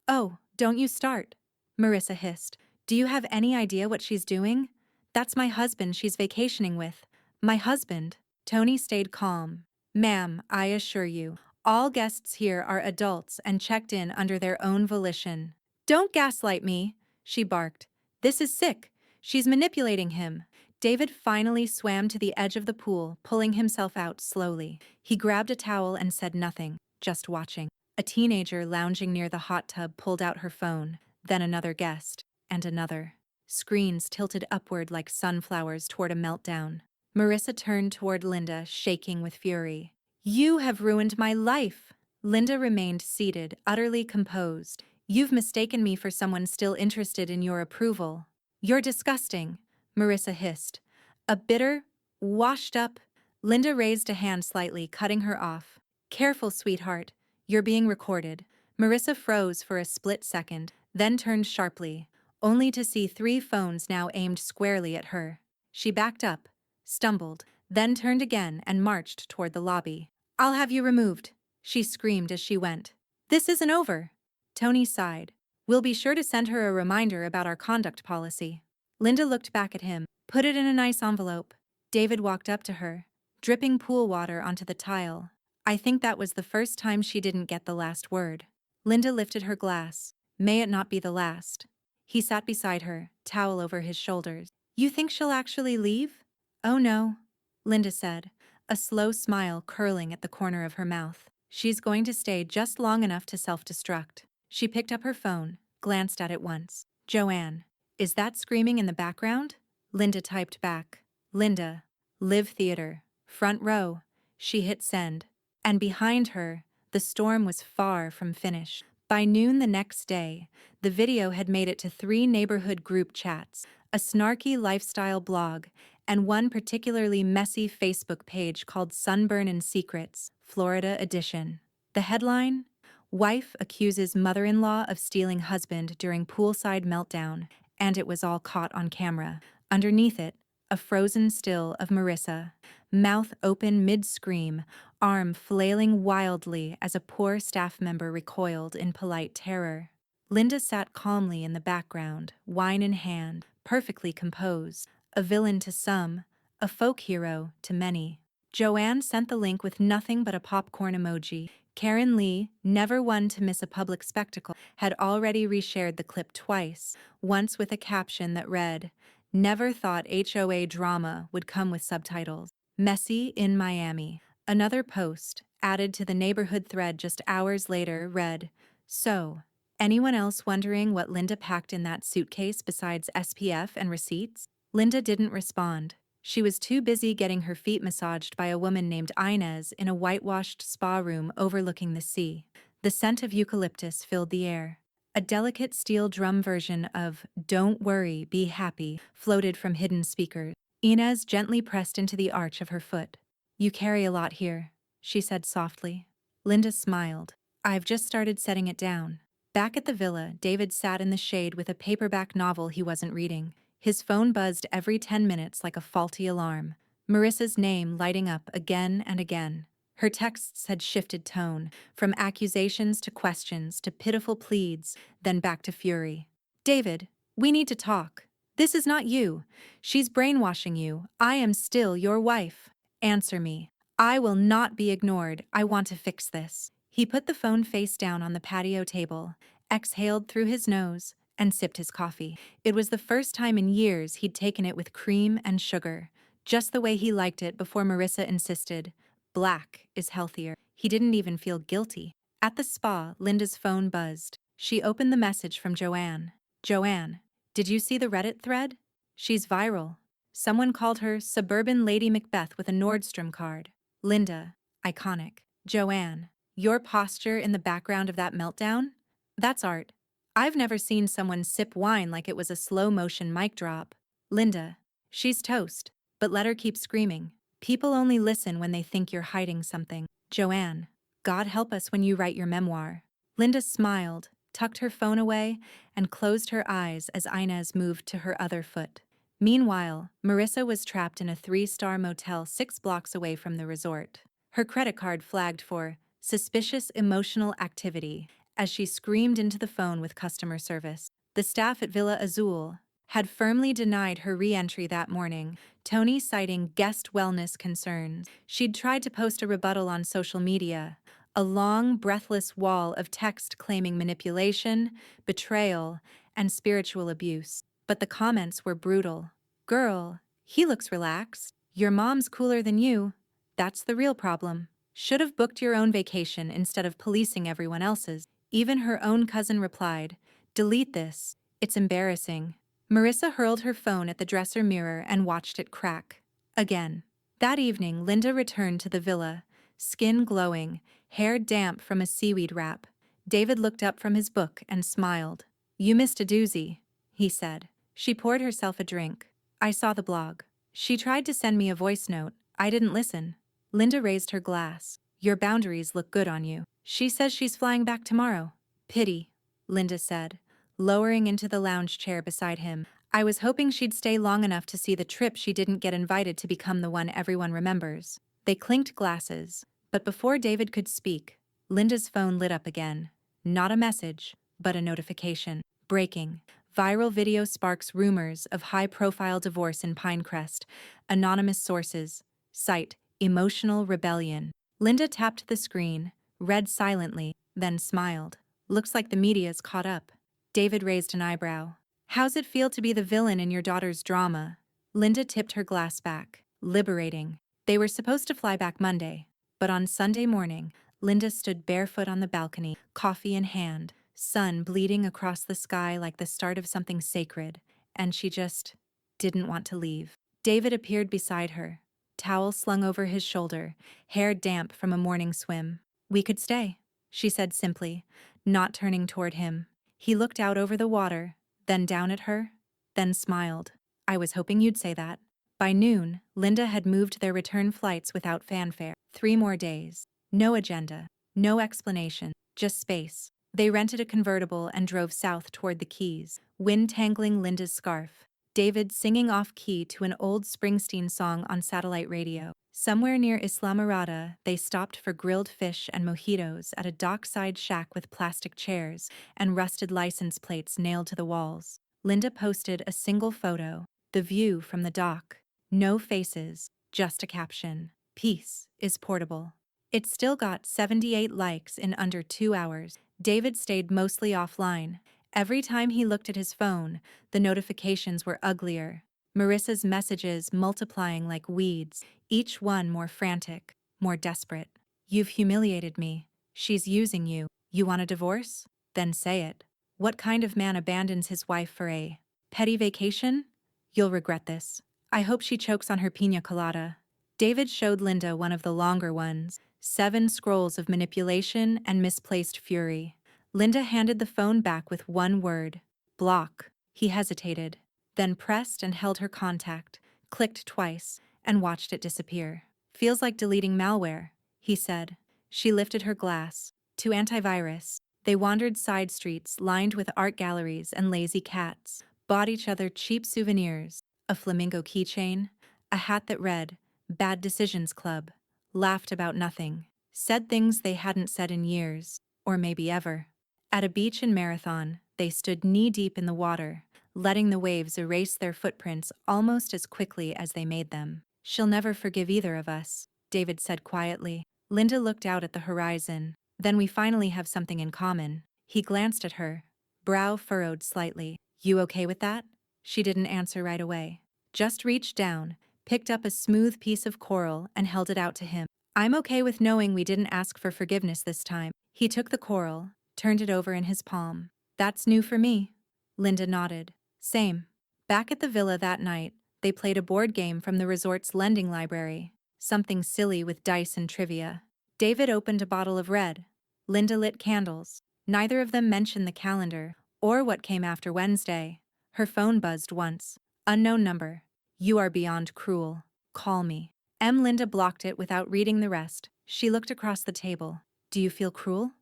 "Oh, don't you start," Marissa hissed. "Do you have any idea what she's doing? That's my husband she's vacationing with. My husband." Tony stayed calm. "Ma'am, I assure you, all guests here are adults and checked in under their own volition." "Don't gaslight me," she barked. "This is sick. She's manipulating him." David finally swam to the edge of the pool, pulling himself out slowly. He grabbed a towel and said nothing, just watching. A teenager lounging near the hot tub pulled out her phone, then another guest, and another. Screens tilted upward like sunflowers toward a meltdown. Marissa turned toward Linda, shaking with fury. "You have ruined my life." Linda remained seated, utterly composed. "You've mistaken me for someone still interested in your approval." "You're disgusting," Marissa hissed. "A bitter, washed-up—" Linda raised a hand slightly, cutting her off. "Careful, sweetheart. You're being recorded." Marissa froze for a split second, then turned sharply, only to see 3 phones now aimed squarely at her. She backed up, stumbled, then turned again and marched toward the lobby. "I'll have you removed," she screamed as she went. "This isn't over." Tony sighed. "We'll be sure to send her a reminder about our conduct policy." Linda looked back at him. "Put it in a nice envelope." David walked up to her, dripping pool water onto the tile. I think that was the first time she didn't get the last word. Linda lifted her glass. "May it not be the last." He sat beside her, towel over his shoulders. "You think she'll actually leave?" "Oh no," Linda said, a slow smile curling at the corner of her mouth. "She's going to stay just long enough to self-destruct." She picked up her phone, glanced at it once. "Joanne, is that screaming in the background?" Linda typed back. "Linda, Live Theater, front row." She hit send. And behind her, the storm was far from finished. By noon the next day, the video had made it to 3 neighborhood group chats, a snarky lifestyle blog, and one particularly messy Facebook page called Sunburn and Secrets, Florida Edition. The headline? Wife accuses mother-in-law of stealing husband during poolside meltdown, and it was all caught on camera. Underneath it, a frozen still of Marissa, mouth open mid-scream, arm flailing wildly as a poor staff member recoiled in polite terror. Linda sat calmly in the background, wine in hand, perfectly composed, a villain to some, a folk hero to many. Joanne sent the link with nothing but a popcorn emoji. Karen Lee, never one to miss a public spectacle, had already reshared the clip twice, once with a caption that read, "Never thought HOA drama would come with subtitles. Messy in Miami." Another post, added to the neighborhood thread just hours later, read, "So, anyone else wondering what Linda packed in that suitcase besides SPF and receipts?" Linda didn't respond. She was too busy getting her feet massaged by a woman named Inez in a whitewashed spa room overlooking the sea. The scent of eucalyptus filled the air. A delicate steel drum version of "Don't Worry, Be Happy" floated from hidden speakers. Inez gently pressed into the arch of her foot. "You carry a lot here," she said softly. Linda smiled. "I've just started setting it down." Back at the villa, David sat in the shade with a paperback novel he wasn't reading. His phone buzzed every 10 minutes like a faulty alarm. Marissa's name lighting up again and again. Her texts had shifted tone, from accusations to questions to pitiful pleads, then back to fury. David, we need to talk. This is not you. She's brainwashing you. I am still your wife. Answer me. I will not be ignored. I want to fix this. He put the phone face down on the patio table, exhaled through his nose, and sipped his coffee. It was the first time in years he'd taken it with cream and sugar, just the way he liked it before Marissa insisted. Black is healthier. He didn't even feel guilty. At the spa, Linda's phone buzzed. She opened the message from Joanne. Joanne, did you see the Reddit thread? She's viral. Someone called her Suburban Lady Macbeth with a Nordstrom card. Linda, iconic. Joanne, your posture in the background of that meltdown? That's art. I've never seen someone sip wine like it was a slow-motion mic drop. Linda, she's toast, but let her keep screaming. People only listen when they think you're hiding something. Joanne, God help us when you write your memoir. Linda smiled, tucked her phone away, and closed her eyes as Inez moved to her other foot. Meanwhile, Marissa was trapped in a 3-star motel 6 blocks away from the resort. Her credit card flagged for suspicious emotional activity as she screamed into the phone with customer service. The staff at Villa Azul had firmly denied her re-entry that morning, Tony citing guest wellness concerns. She'd tried to post a rebuttal on social media, a long, breathless wall of text claiming manipulation, betrayal, and spiritual abuse. But the comments were brutal. Girl, he looks relaxed. Your mom's cooler than you. That's the real problem. Should have booked your own vacation instead of policing everyone else's. Even her own cousin replied, delete this. It's embarrassing. Marissa hurled her phone at the dresser mirror and watched it crack. Again. That evening, Linda returned to the villa, skin glowing, hair damp from a seaweed wrap. David looked up from his book and smiled. You missed a doozy, he said. She poured herself a drink. I saw the blog. She tried to send me a voice note. I didn't listen. Linda raised her glass. Your boundaries look good on you. She says she's flying back tomorrow. Pity, Linda said, lowering into the lounge chair beside him. I was hoping she'd stay long enough to see the trip she didn't get invited to become the one everyone remembers. They clinked glasses, but before David could speak, Linda's phone lit up again. Not a message, but a notification. Breaking. Viral video sparks rumors of high-profile divorce in Pinecrest. Anonymous sources. Site, emotional rebellion. Linda tapped the screen, read silently, then smiled. Looks like the media's caught up. David raised an eyebrow. How's it feel to be the villain in your daughter's drama? Linda tipped her glass back. Liberating. They were supposed to fly back Monday, but on Sunday morning, Linda stood barefoot on the balcony, coffee in hand, sun bleeding across the sky like the start of something sacred, and she just didn't want to leave. David appeared beside her, towel slung over his shoulder, hair damp from a morning swim. We could stay, she said simply, not turning toward him. He looked out over the water, then down at her, then smiled. I was hoping you'd say that. By noon, Linda had moved their return flights without fanfare. 3 more days. No agenda, no explanation, just space. They rented a convertible and drove south toward the Keys, wind tangling Linda's scarf. David singing off-key to an old Springsteen song on satellite radio. Somewhere near Islamorada, they stopped for grilled fish and mojitos at a dockside shack with plastic chairs and rusted license plates nailed to the walls. Linda posted a single photo, the view from the dock. No faces, just a caption. Peace is portable. It still got 78 likes in under 2 hours. David stayed mostly offline. Every time he looked at his phone, the notifications were uglier. Marissa's messages multiplying like weeds, each one more frantic, more desperate. You've humiliated me. She's using you. You want a divorce? Then say it. What kind of man abandons his wife for a petty vacation? You'll regret this. I hope she chokes on her piña colada. David showed Linda one of the longer ones, 7 scrolls of manipulation and misplaced fury. Linda handed the phone back with one word. Block. He hesitated, then pressed and held her contact, clicked twice, and watched it disappear. Feels like deleting malware, he said. She lifted her glass. To antivirus. They wandered side streets lined with art galleries and lazy cats, bought each other cheap souvenirs, a flamingo keychain, a hat that read, Bad Decisions Club. laughed about nothing, said things they hadn't said in years, or maybe ever. At a beach in Marathon, they stood knee-deep in the water, letting the waves erase their footprints almost as quickly as they made them. "She'll never forgive either of us," David said quietly. Linda looked out at the horizon. "Then we finally have something in common." He glanced at her, brow furrowed slightly. "You okay with that?" She didn't answer right away. Just reached down, picked up a smooth piece of coral and held it out to him. "I'm okay with knowing we didn't ask for forgiveness this time." He took the coral, turned it over in his palm. "That's new for me." Linda nodded. "Same." Back at the villa that night, they played a board game from the resort's lending library, something silly with dice and trivia. David opened a bottle of red. Linda lit candles. Neither of them mentioned the calendar, or what came after Wednesday. Her phone buzzed once. Unknown number. "You are beyond cruel. Call me." Linda blocked it without reading the rest. She looked across the table. "Do you feel cruel?"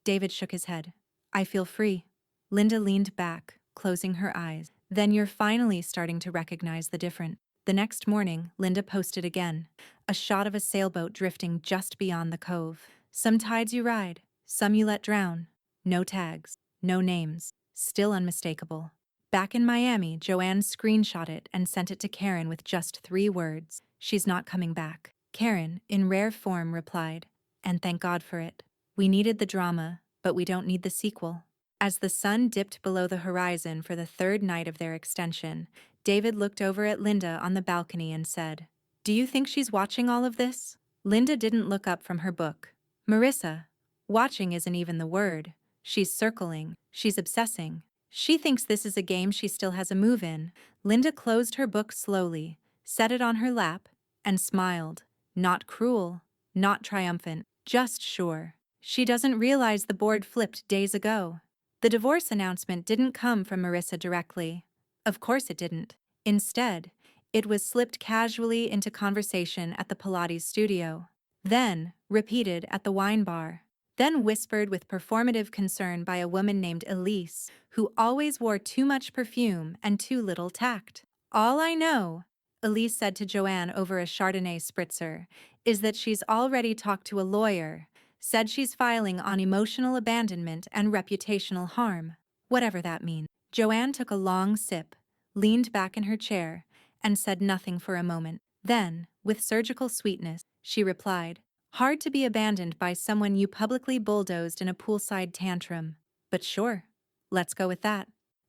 David shook his head. "I feel free." Linda leaned back, closing her eyes. "Then you're finally starting to recognize the difference." The next morning, Linda posted again. A shot of a sailboat drifting just beyond the cove. "Some tides you ride, some you let drown. No tags, no names, still unmistakable." Back in Miami, Joanne screenshot it and sent it to Karen with just 3 words. "She's not coming back." Karen, in rare form, replied, "And thank God for it. We needed the drama, but we don't need the sequel." As the sun dipped below the horizon for the 3rd night of their extension, David looked over at Linda on the balcony and said, "Do you think she's watching all of this?" Linda didn't look up from her book. "Marissa, watching isn't even the word. She's circling, she's obsessing. She thinks this is a game she still has a move in." Linda closed her book slowly, set it on her lap, and smiled. Not cruel, not triumphant, just sure. She doesn't realize the board flipped days ago. The divorce announcement didn't come from Marissa directly. Of course it didn't. Instead, it was slipped casually into conversation at the Pilates studio. Then, repeated at the wine bar. Then whispered with performative concern by a woman named Elise, who always wore too much perfume and too little tact. "All I know," Elise said to Joanne over a Chardonnay spritzer, "is that she's already talked to a lawyer, said she's filing on emotional abandonment and reputational harm." Whatever that means. Joanne took a long sip, leaned back in her chair, and said nothing for a moment. Then, with surgical sweetness, she replied, "Hard to be abandoned by someone you publicly bulldozed in a poolside tantrum. But sure, let's go with that."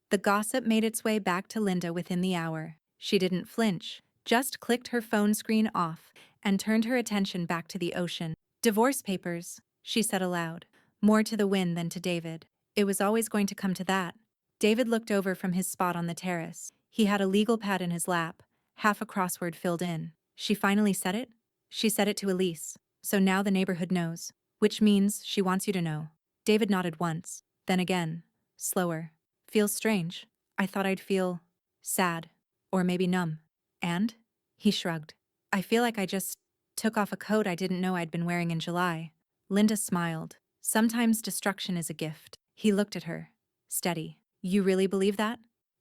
The gossip made its way back to Linda within the hour. She didn't flinch, just clicked her phone screen off and turned her attention back to the ocean. "Divorce papers," she said aloud, more to the wind than to David. "It was always going to come to that." David looked over from his spot on the terrace. He had a legal pad in his lap, half a crossword filled in. "She finally said it?" "She said it to Elise. So now the neighborhood knows. Which means she wants you to know." David nodded once, then again, slower. "Feels strange. I thought I'd feel sad, or maybe numb." "And?" He shrugged. "I feel like I just took off a coat I didn't know I'd been wearing in July." Linda smiled. "Sometimes destruction is a gift." He looked at her, steady. "You really believe that?"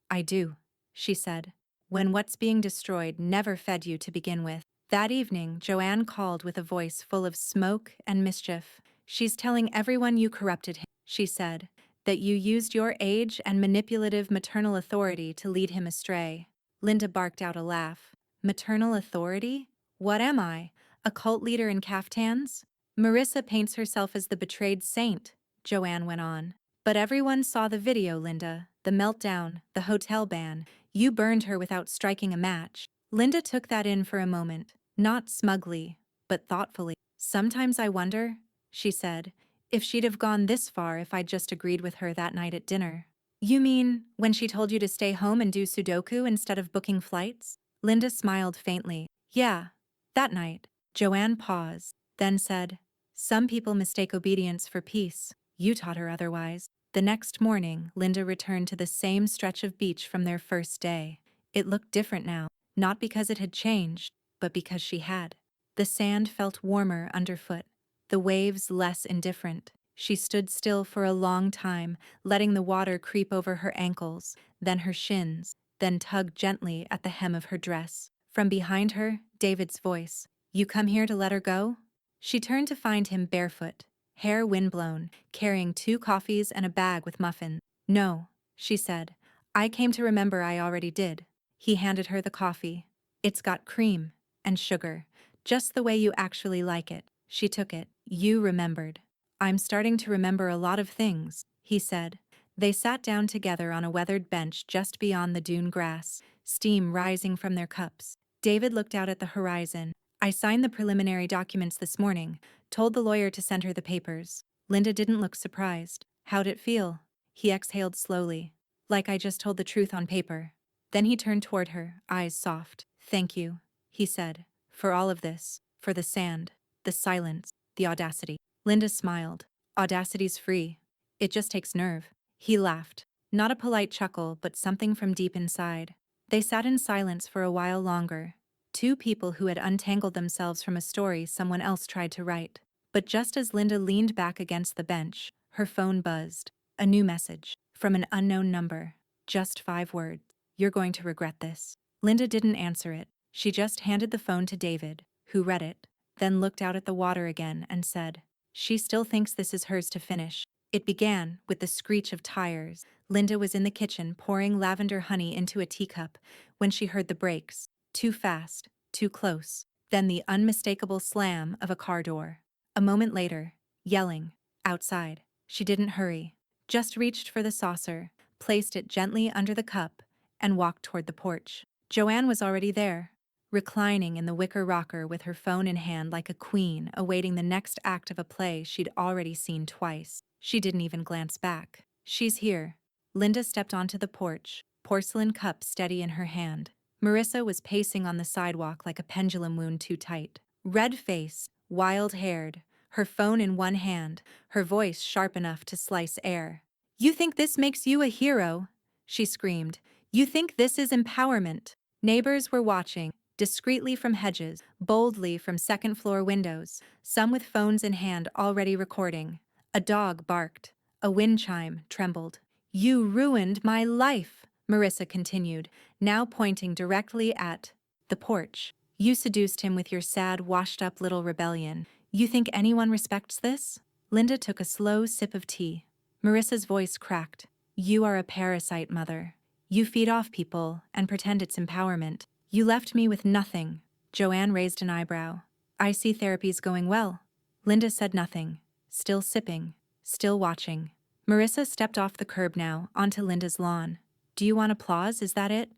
"I do," she said. "When what's being destroyed never fed you to begin with." That evening, Joanne called with a voice full of smoke and mischief. "She's telling everyone you corrupted him," she said, "that you used your age and manipulative maternal authority to lead him astray." Linda barked out a laugh. "Maternal authority? What am I? A cult leader in caftans?" "Marissa paints herself as the betrayed saint," Joanne went on. "But everyone saw the video, Linda. The meltdown, the hotel ban. You burned her without striking a match." Linda took that in for a moment, not smugly, but thoughtfully. "Sometimes I wonder," she said, "if she'd have gone this far if I'd just agreed with her that night at dinner." "You mean, when she told you to stay home and do Sudoku instead of booking flights?" Linda smiled faintly. "Yeah, that night." Joanne paused, then said, "Some people mistake obedience for peace. You taught her otherwise." The next morning, Linda returned to the same stretch of beach from their first day. It looked different now, not because it had changed, but because she had. The sand felt warmer underfoot, the waves less indifferent. She stood still for a long time, letting the water creep over her ankles, then her shins, then tug gently at the hem of her dress. From behind her, David's voice, "You come here to let her go?" She turned to find him barefoot, hair windblown, carrying 2 coffees and a bag with muffins. "No," she said. "I came to remember I already did." He handed her the coffee. "It's got cream and sugar, just the way you actually like it." She took it. "You remembered." "I'm starting to remember a lot of things," he said. They sat down together on a weathered bench just beyond the dune grass, steam rising from their cups. David looked out at the horizon. "I signed the preliminary documents this morning, told the lawyer to send her the papers." Linda didn't look surprised. "How'd it feel?" He exhaled slowly. "Like I just told the truth on paper." Then he turned toward her, eyes soft. "Thank you," he said, "for all of this, for the sand, the silence, the audacity." Linda smiled. "Audacity's free. It just takes nerve." He laughed. Not a polite chuckle, but something from deep inside. They sat in silence for a while longer. Two people who had untangled themselves from a story someone else tried to write. But just as Linda leaned back against the bench, her phone buzzed. A new message. From an unknown number. Just 5 words. "You're going to regret this." Linda didn't answer it. She just handed the phone to David, who read it, then looked out at the water again and said, "She still thinks this is hers to finish." It began with the screech of tires. Linda was in the kitchen pouring lavender honey into a teacup when she heard the brakes. Too fast, too close. Then the unmistakable slam of a car door. A moment later, yelling, outside. She didn't hurry, just reached for the saucer, placed it gently under the cup, and walked toward the porch. Joanne was already there, reclining in the wicker rocker with her phone in hand like a queen awaiting the next act of a play she'd already seen twice. She didn't even glance back. "She's here." Linda stepped onto the porch, porcelain cup steady in her hand. Marissa was pacing on the sidewalk like a pendulum wound too tight. Red-faced, wild-haired, her phone in one hand, her voice sharp enough to slice air. "You think this makes you a hero?" she screamed. "You think this is empowerment?" Neighbors were watching, discreetly from hedges, boldly from second-floor windows, some with phones in hand already recording. A dog barked. A wind chime trembled. "You ruined my life," Marissa continued, now pointing directly at the porch. "You seduced him with your sad, washed-up little rebellion. You think anyone respects this?" Linda took a slow sip of tea. Marissa's voice cracked. "You are a parasite, Mother. You feed off people and pretend it's empowerment. You left me with nothing." Joanne raised an eyebrow. "I see therapy's going well." Linda said nothing, still sipping, still watching. Marissa stepped off the curb now, onto Linda's lawn. "Do you want applause, is that it?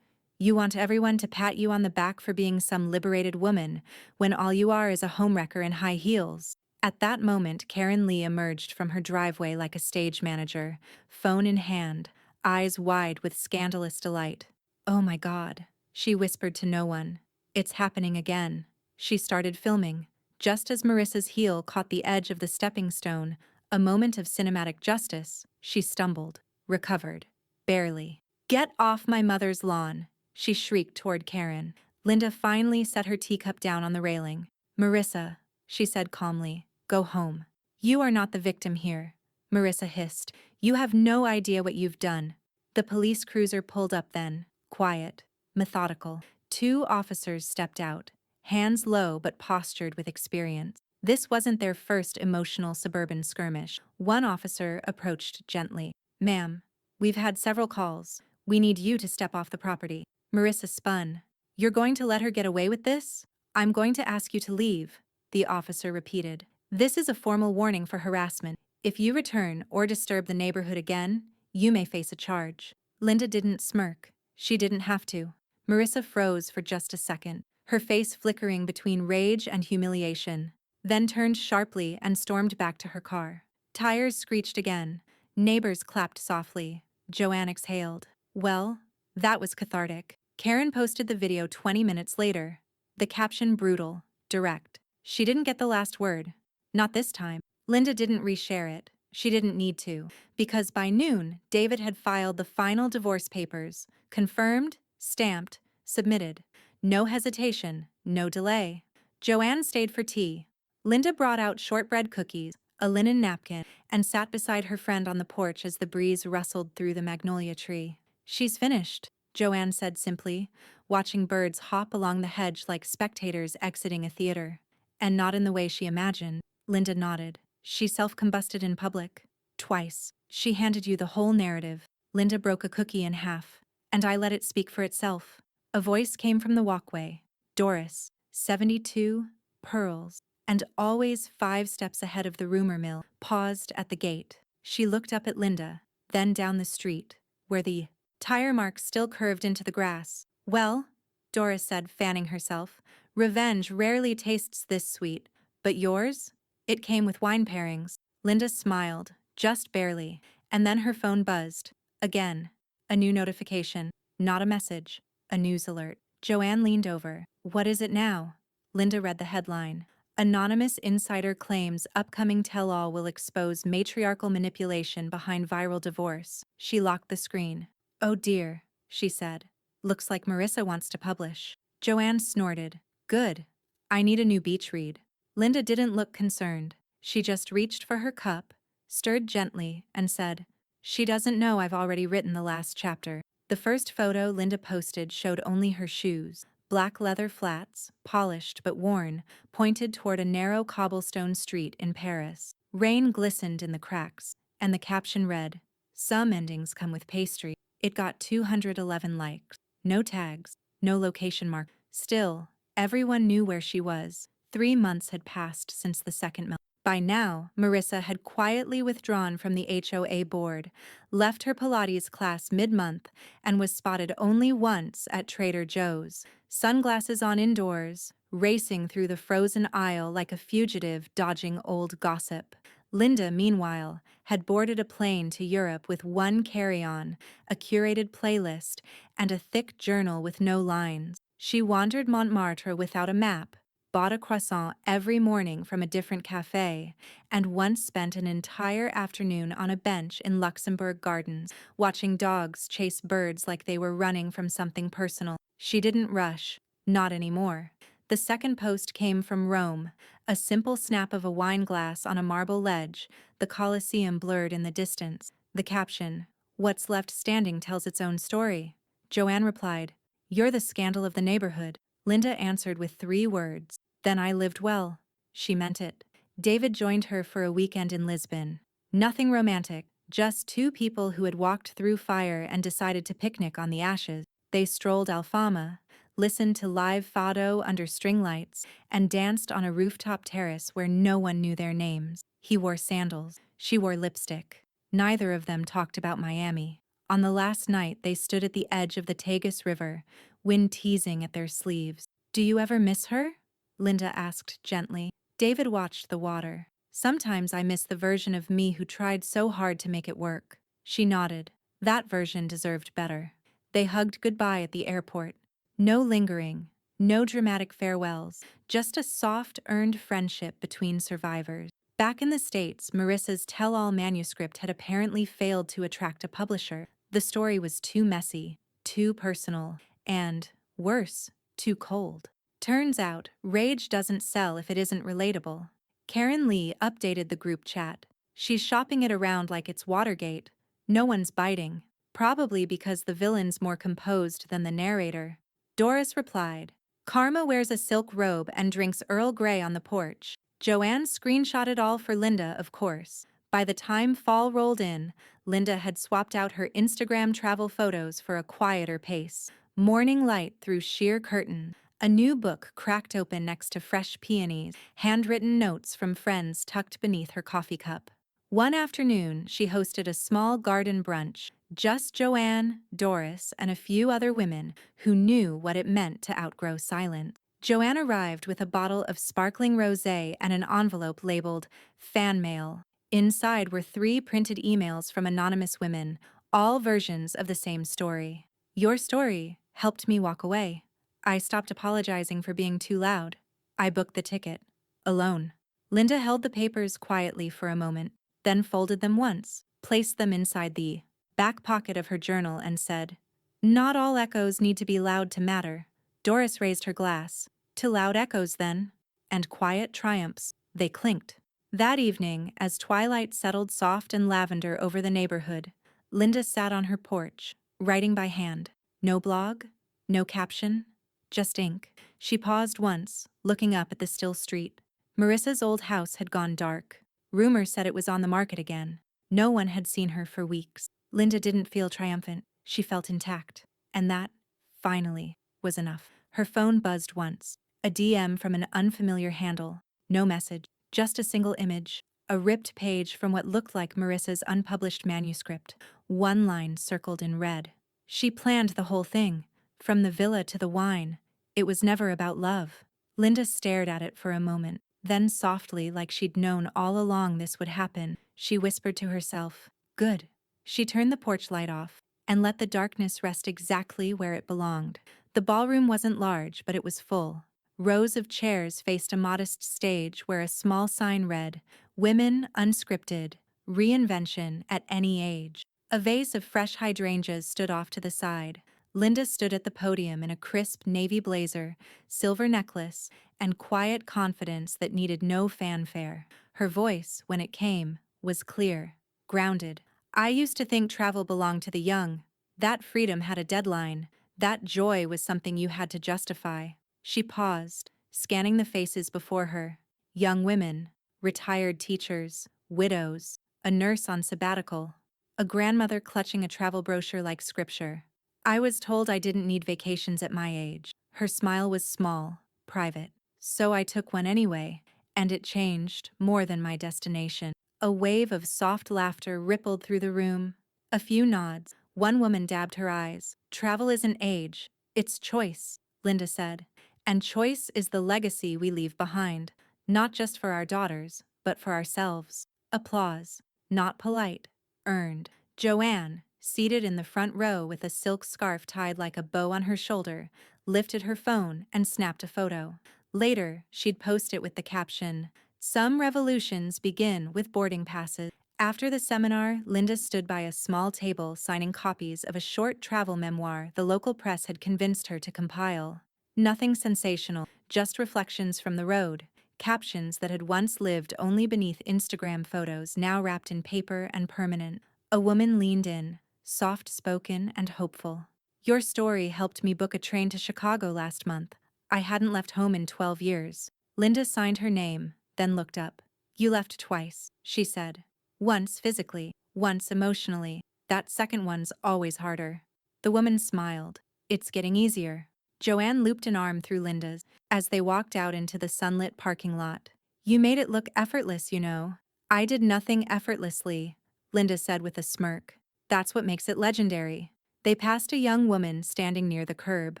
You want everyone to pat you on the back for being some liberated woman, when all you are is a homewrecker in high heels?" At that moment, Karen Lee emerged from her driveway like a stage manager, phone in hand, eyes wide with scandalous delight. "Oh my God," she whispered to no one. "It's happening again." She started filming. Just as Marissa's heel caught the edge of the stepping stone, a moment of cinematic justice, she stumbled, recovered. Barely. "Get off my mother's lawn," she shrieked toward Karen. Linda finally set her teacup down on the railing. "Marissa," she said calmly, "go home. You are not the victim here." Marissa hissed. "You have no idea what you've done." The police cruiser pulled up then, quiet, methodical. 2 officers stepped out, hands low but postured with experience. This wasn't their first emotional suburban skirmish. One officer approached gently. "Ma'am, we've had several calls. We need you to step off the property." Marissa spun. "You're going to let her get away with this?" "I'm going to ask you to leave," the officer repeated. "This is a formal warning for harassment. If you return or disturb the neighborhood again, you may face a charge." Linda didn't smirk. She didn't have to. Marissa froze for just a second, her face flickering between rage and humiliation, then turned sharply and stormed back to her car. Tires screeched again. Neighbors clapped softly. Joanne exhaled. Well, that was cathartic. Karen posted the video 20 minutes later. The caption brutal, direct. She didn't get the last word. Not this time. Linda didn't reshare it. She didn't need to, because by noon, David had filed the final divorce papers, confirmed, stamped, submitted. No hesitation, no delay. Joanne stayed for tea. Linda brought out shortbread cookies, a linen napkin, and sat beside her friend on the porch as the breeze rustled through the magnolia tree. "She's finished," Joanne said simply, watching birds hop along the hedge like spectators exiting a theater. And not in the way she imagined. Linda nodded. She self-combusted in public. Twice. She handed you the whole narrative. Linda broke a cookie in half. And I let it speak for itself. A voice came from the walkway. Doris, 72, pearls, and always 5 steps ahead of the rumor mill, paused at the gate. She looked up at Linda, then down the street, where the tire marks still curved into the grass. Well, Doris said, fanning herself, revenge rarely tastes this sweet, but yours? It came with wine pairings. Linda smiled, just barely, and then her phone buzzed. Again. A new notification. Not a message. A news alert. Joanne leaned over. What is it now? Linda read the headline. Anonymous insider claims upcoming tell-all will expose matriarchal manipulation behind viral divorce. She locked the screen. Oh dear, she said. Looks like Marissa wants to publish. Joanne snorted. Good. I need a new beach read. Linda didn't look concerned. She just reached for her cup, stirred gently, and said, She doesn't know I've already written the last chapter. The first photo Linda posted showed only her shoes. Black leather flats, polished but worn, pointed toward a narrow cobblestone street in Paris. Rain glistened in the cracks, and the caption read, Some endings come with pastry. It got 211 likes. No tags, no location mark. Still, everyone knew where she was. 3 months had passed since the second melt. By now, Marissa had quietly withdrawn from the HOA board, left her Pilates class mid-month, and was spotted only once at Trader Joe's, sunglasses on indoors, racing through the frozen aisle like a fugitive dodging old gossip. Linda, meanwhile, had boarded a plane to Europe with one carry-on, a curated playlist, and a thick journal with no lines. She wandered Montmartre without a map, bought a croissant every morning from a different cafe, and once spent an entire afternoon on a bench in Luxembourg Gardens, watching dogs chase birds like they were running from something personal. She didn't rush, not anymore. The second post came from Rome, a simple snap of a wine glass on a marble ledge, the Colosseum blurred in the distance. The caption, What's left standing tells its own story. Joanne replied, You're the scandal of the neighborhood. Linda answered with 3 words. Then I lived well. She meant it. David joined her for a weekend in Lisbon. Nothing romantic, just 2 people who had walked through fire and decided to picnic on the ashes. They strolled Alfama, listened to live fado under string lights, and danced on a rooftop terrace where no one knew their names. He wore sandals. She wore lipstick. Neither of them talked about Miami. On the last night, they stood at the edge of the Tagus River, wind teasing at their sleeves. Do you ever miss her? Linda asked gently. David watched the water. Sometimes I miss the version of me who tried so hard to make it work. She nodded. That version deserved better. They hugged goodbye at the airport. No lingering, no dramatic farewells, just a soft, earned friendship between survivors. Back in the States, Marissa's tell-all manuscript had apparently failed to attract a publisher. The story was too messy, too personal, and, worse, too cold. Turns out, rage doesn't sell if it isn't relatable. Karen Lee updated the group chat. She's shopping it around like it's Watergate. No one's biting. Probably because the villain's more composed than the narrator. Doris replied, Karma wears a silk robe and drinks Earl Grey on the porch. Joanne screenshotted all for Linda, of course. By the time fall rolled in, Linda had swapped out her Instagram travel photos for a quieter pace. Morning light through sheer curtain. A new book cracked open next to fresh peonies, handwritten notes from friends tucked beneath her coffee cup. One afternoon, she hosted a small garden brunch, just Joanne, Doris, and a few other women who knew what it meant to outgrow silence. Joanne arrived with a bottle of sparkling rosé and an envelope labeled fan mail. Inside were 3 printed emails from anonymous women, all versions of the same story. Your story helped me walk away. I stopped apologizing for being too loud. I booked the ticket. Alone. Linda held the papers quietly for a moment, then folded them once, placed them inside the back pocket of her journal and said, Not all echoes need to be loud to matter. Doris raised her glass. To loud echoes then. And quiet triumphs. They clinked. That evening, as twilight settled soft and lavender over the neighborhood, Linda sat on her porch, writing by hand. No blog, no caption, just ink. She paused once, looking up at the still street. Marissa's old house had gone dark. Rumors said it was on the market again. No one had seen her for weeks. Linda didn't feel triumphant. She felt intact. And that, finally, was enough. Her phone buzzed once. A DM from an unfamiliar handle. No message, just a single image. A ripped page from what looked like Marissa's unpublished manuscript. One line circled in red. She planned the whole thing. From the villa to the wine. It was never about love. Linda stared at it for a moment. Then softly, like she'd known all along this would happen, she whispered to herself, "Good." She turned the porch light off and let the darkness rest exactly where it belonged. The ballroom wasn't large, but it was full. Rows of chairs faced a modest stage where a small sign read, "Women Unscripted, Reinvention at Any Age." A vase of fresh hydrangeas stood off to the side. Linda stood at the podium in a crisp navy blazer, silver necklace, and quiet confidence that needed no fanfare. Her voice, when it came, was clear, grounded. "I used to think travel belonged to the young. That freedom had a deadline. That joy was something you had to justify." She paused, scanning the faces before her. Young women, retired teachers, widows, a nurse on sabbatical, a grandmother clutching a travel brochure like scripture. "I was told I didn't need vacations at my age." Her smile was small, private. "So I took one anyway, and it changed more than my destination." A wave of soft laughter rippled through the room. A few nods. One woman dabbed her eyes. "Travel isn't age, it's choice," Linda said. "And choice is the legacy we leave behind, not just for our daughters, but for ourselves." Applause. Not polite. Earned. Joanne, seated in the front row with a silk scarf tied like a bow on her shoulder, lifted her phone and snapped a photo. Later, she'd post it with the caption, "Some revolutions begin with boarding passes." After the seminar, Linda stood by a small table signing copies of a short travel memoir the local press had convinced her to compile. Nothing sensational, just reflections from the road, captions that had once lived only beneath Instagram photos now wrapped in paper and permanent. A woman leaned in, soft-spoken and hopeful. "Your story helped me book a train to Chicago last month. I hadn't left home in 12 years. Linda signed her name, then looked up. "You left twice," she said. "Once physically, once emotionally. That second one's always harder." The woman smiled. "It's getting easier." Joanne looped an arm through Linda's as they walked out into the sunlit parking lot. "You made it look effortless, you know." "I did nothing effortlessly," Linda said with a smirk. "That's what makes it legendary." They passed a young woman standing near the curb.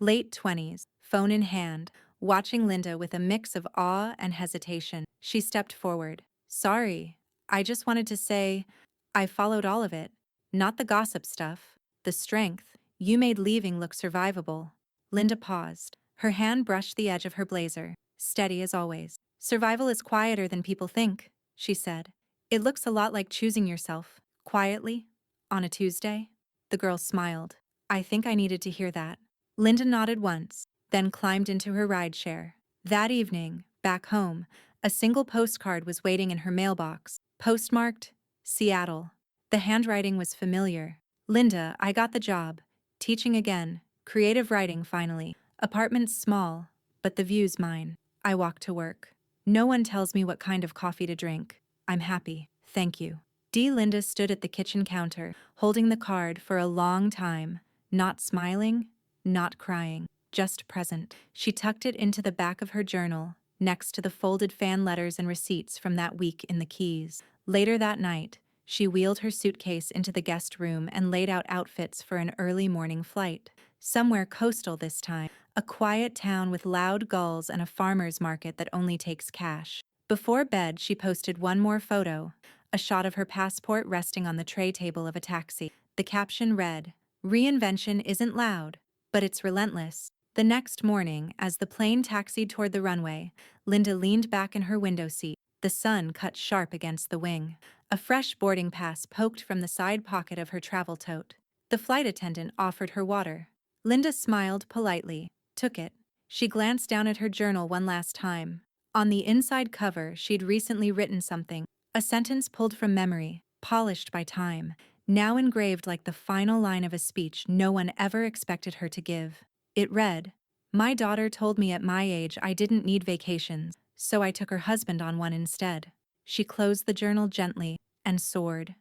Late 20s, phone in hand, watching Linda with a mix of awe and hesitation. She stepped forward. "Sorry, I just wanted to say, I followed all of it. Not the gossip stuff, the strength. You made leaving look survivable." Linda paused. Her hand brushed the edge of her blazer, steady as always. "Survival is quieter than people think," she said. "It looks a lot like choosing yourself, quietly, on a Tuesday." The girl smiled. "I think I needed to hear that." Linda nodded once, then climbed into her rideshare. That evening, back home, a single postcard was waiting in her mailbox, postmarked, Seattle. The handwriting was familiar. "Linda, I got the job. Teaching again. Creative writing finally. Apartment's small, but the view's mine. I walk to work. No one tells me what kind of coffee to drink. I'm happy. Thank you." Linda stood at the kitchen counter, holding the card for a long time, not smiling, not crying, just present. She tucked it into the back of her journal, next to the folded fan letters and receipts from that week in the Keys. Later that night, she wheeled her suitcase into the guest room and laid out outfits for an early morning flight. Somewhere coastal this time, a quiet town with loud gulls and a farmer's market that only takes cash. Before bed, she posted one more photo, a shot of her passport resting on the tray table of a taxi. The caption read, "Reinvention isn't loud, but it's relentless." The next morning, as the plane taxied toward the runway, Linda leaned back in her window seat. The sun cut sharp against the wing. A fresh boarding pass poked from the side pocket of her travel tote. The flight attendant offered her water. Linda smiled politely, took it. She glanced down at her journal one last time. On the inside cover, she'd recently written something, a sentence pulled from memory, polished by time, now engraved like the final line of a speech no one ever expected her to give. It read, "My daughter told me at my age I didn't need vacations, so I took her husband on one instead. She closed the journal gently and soared.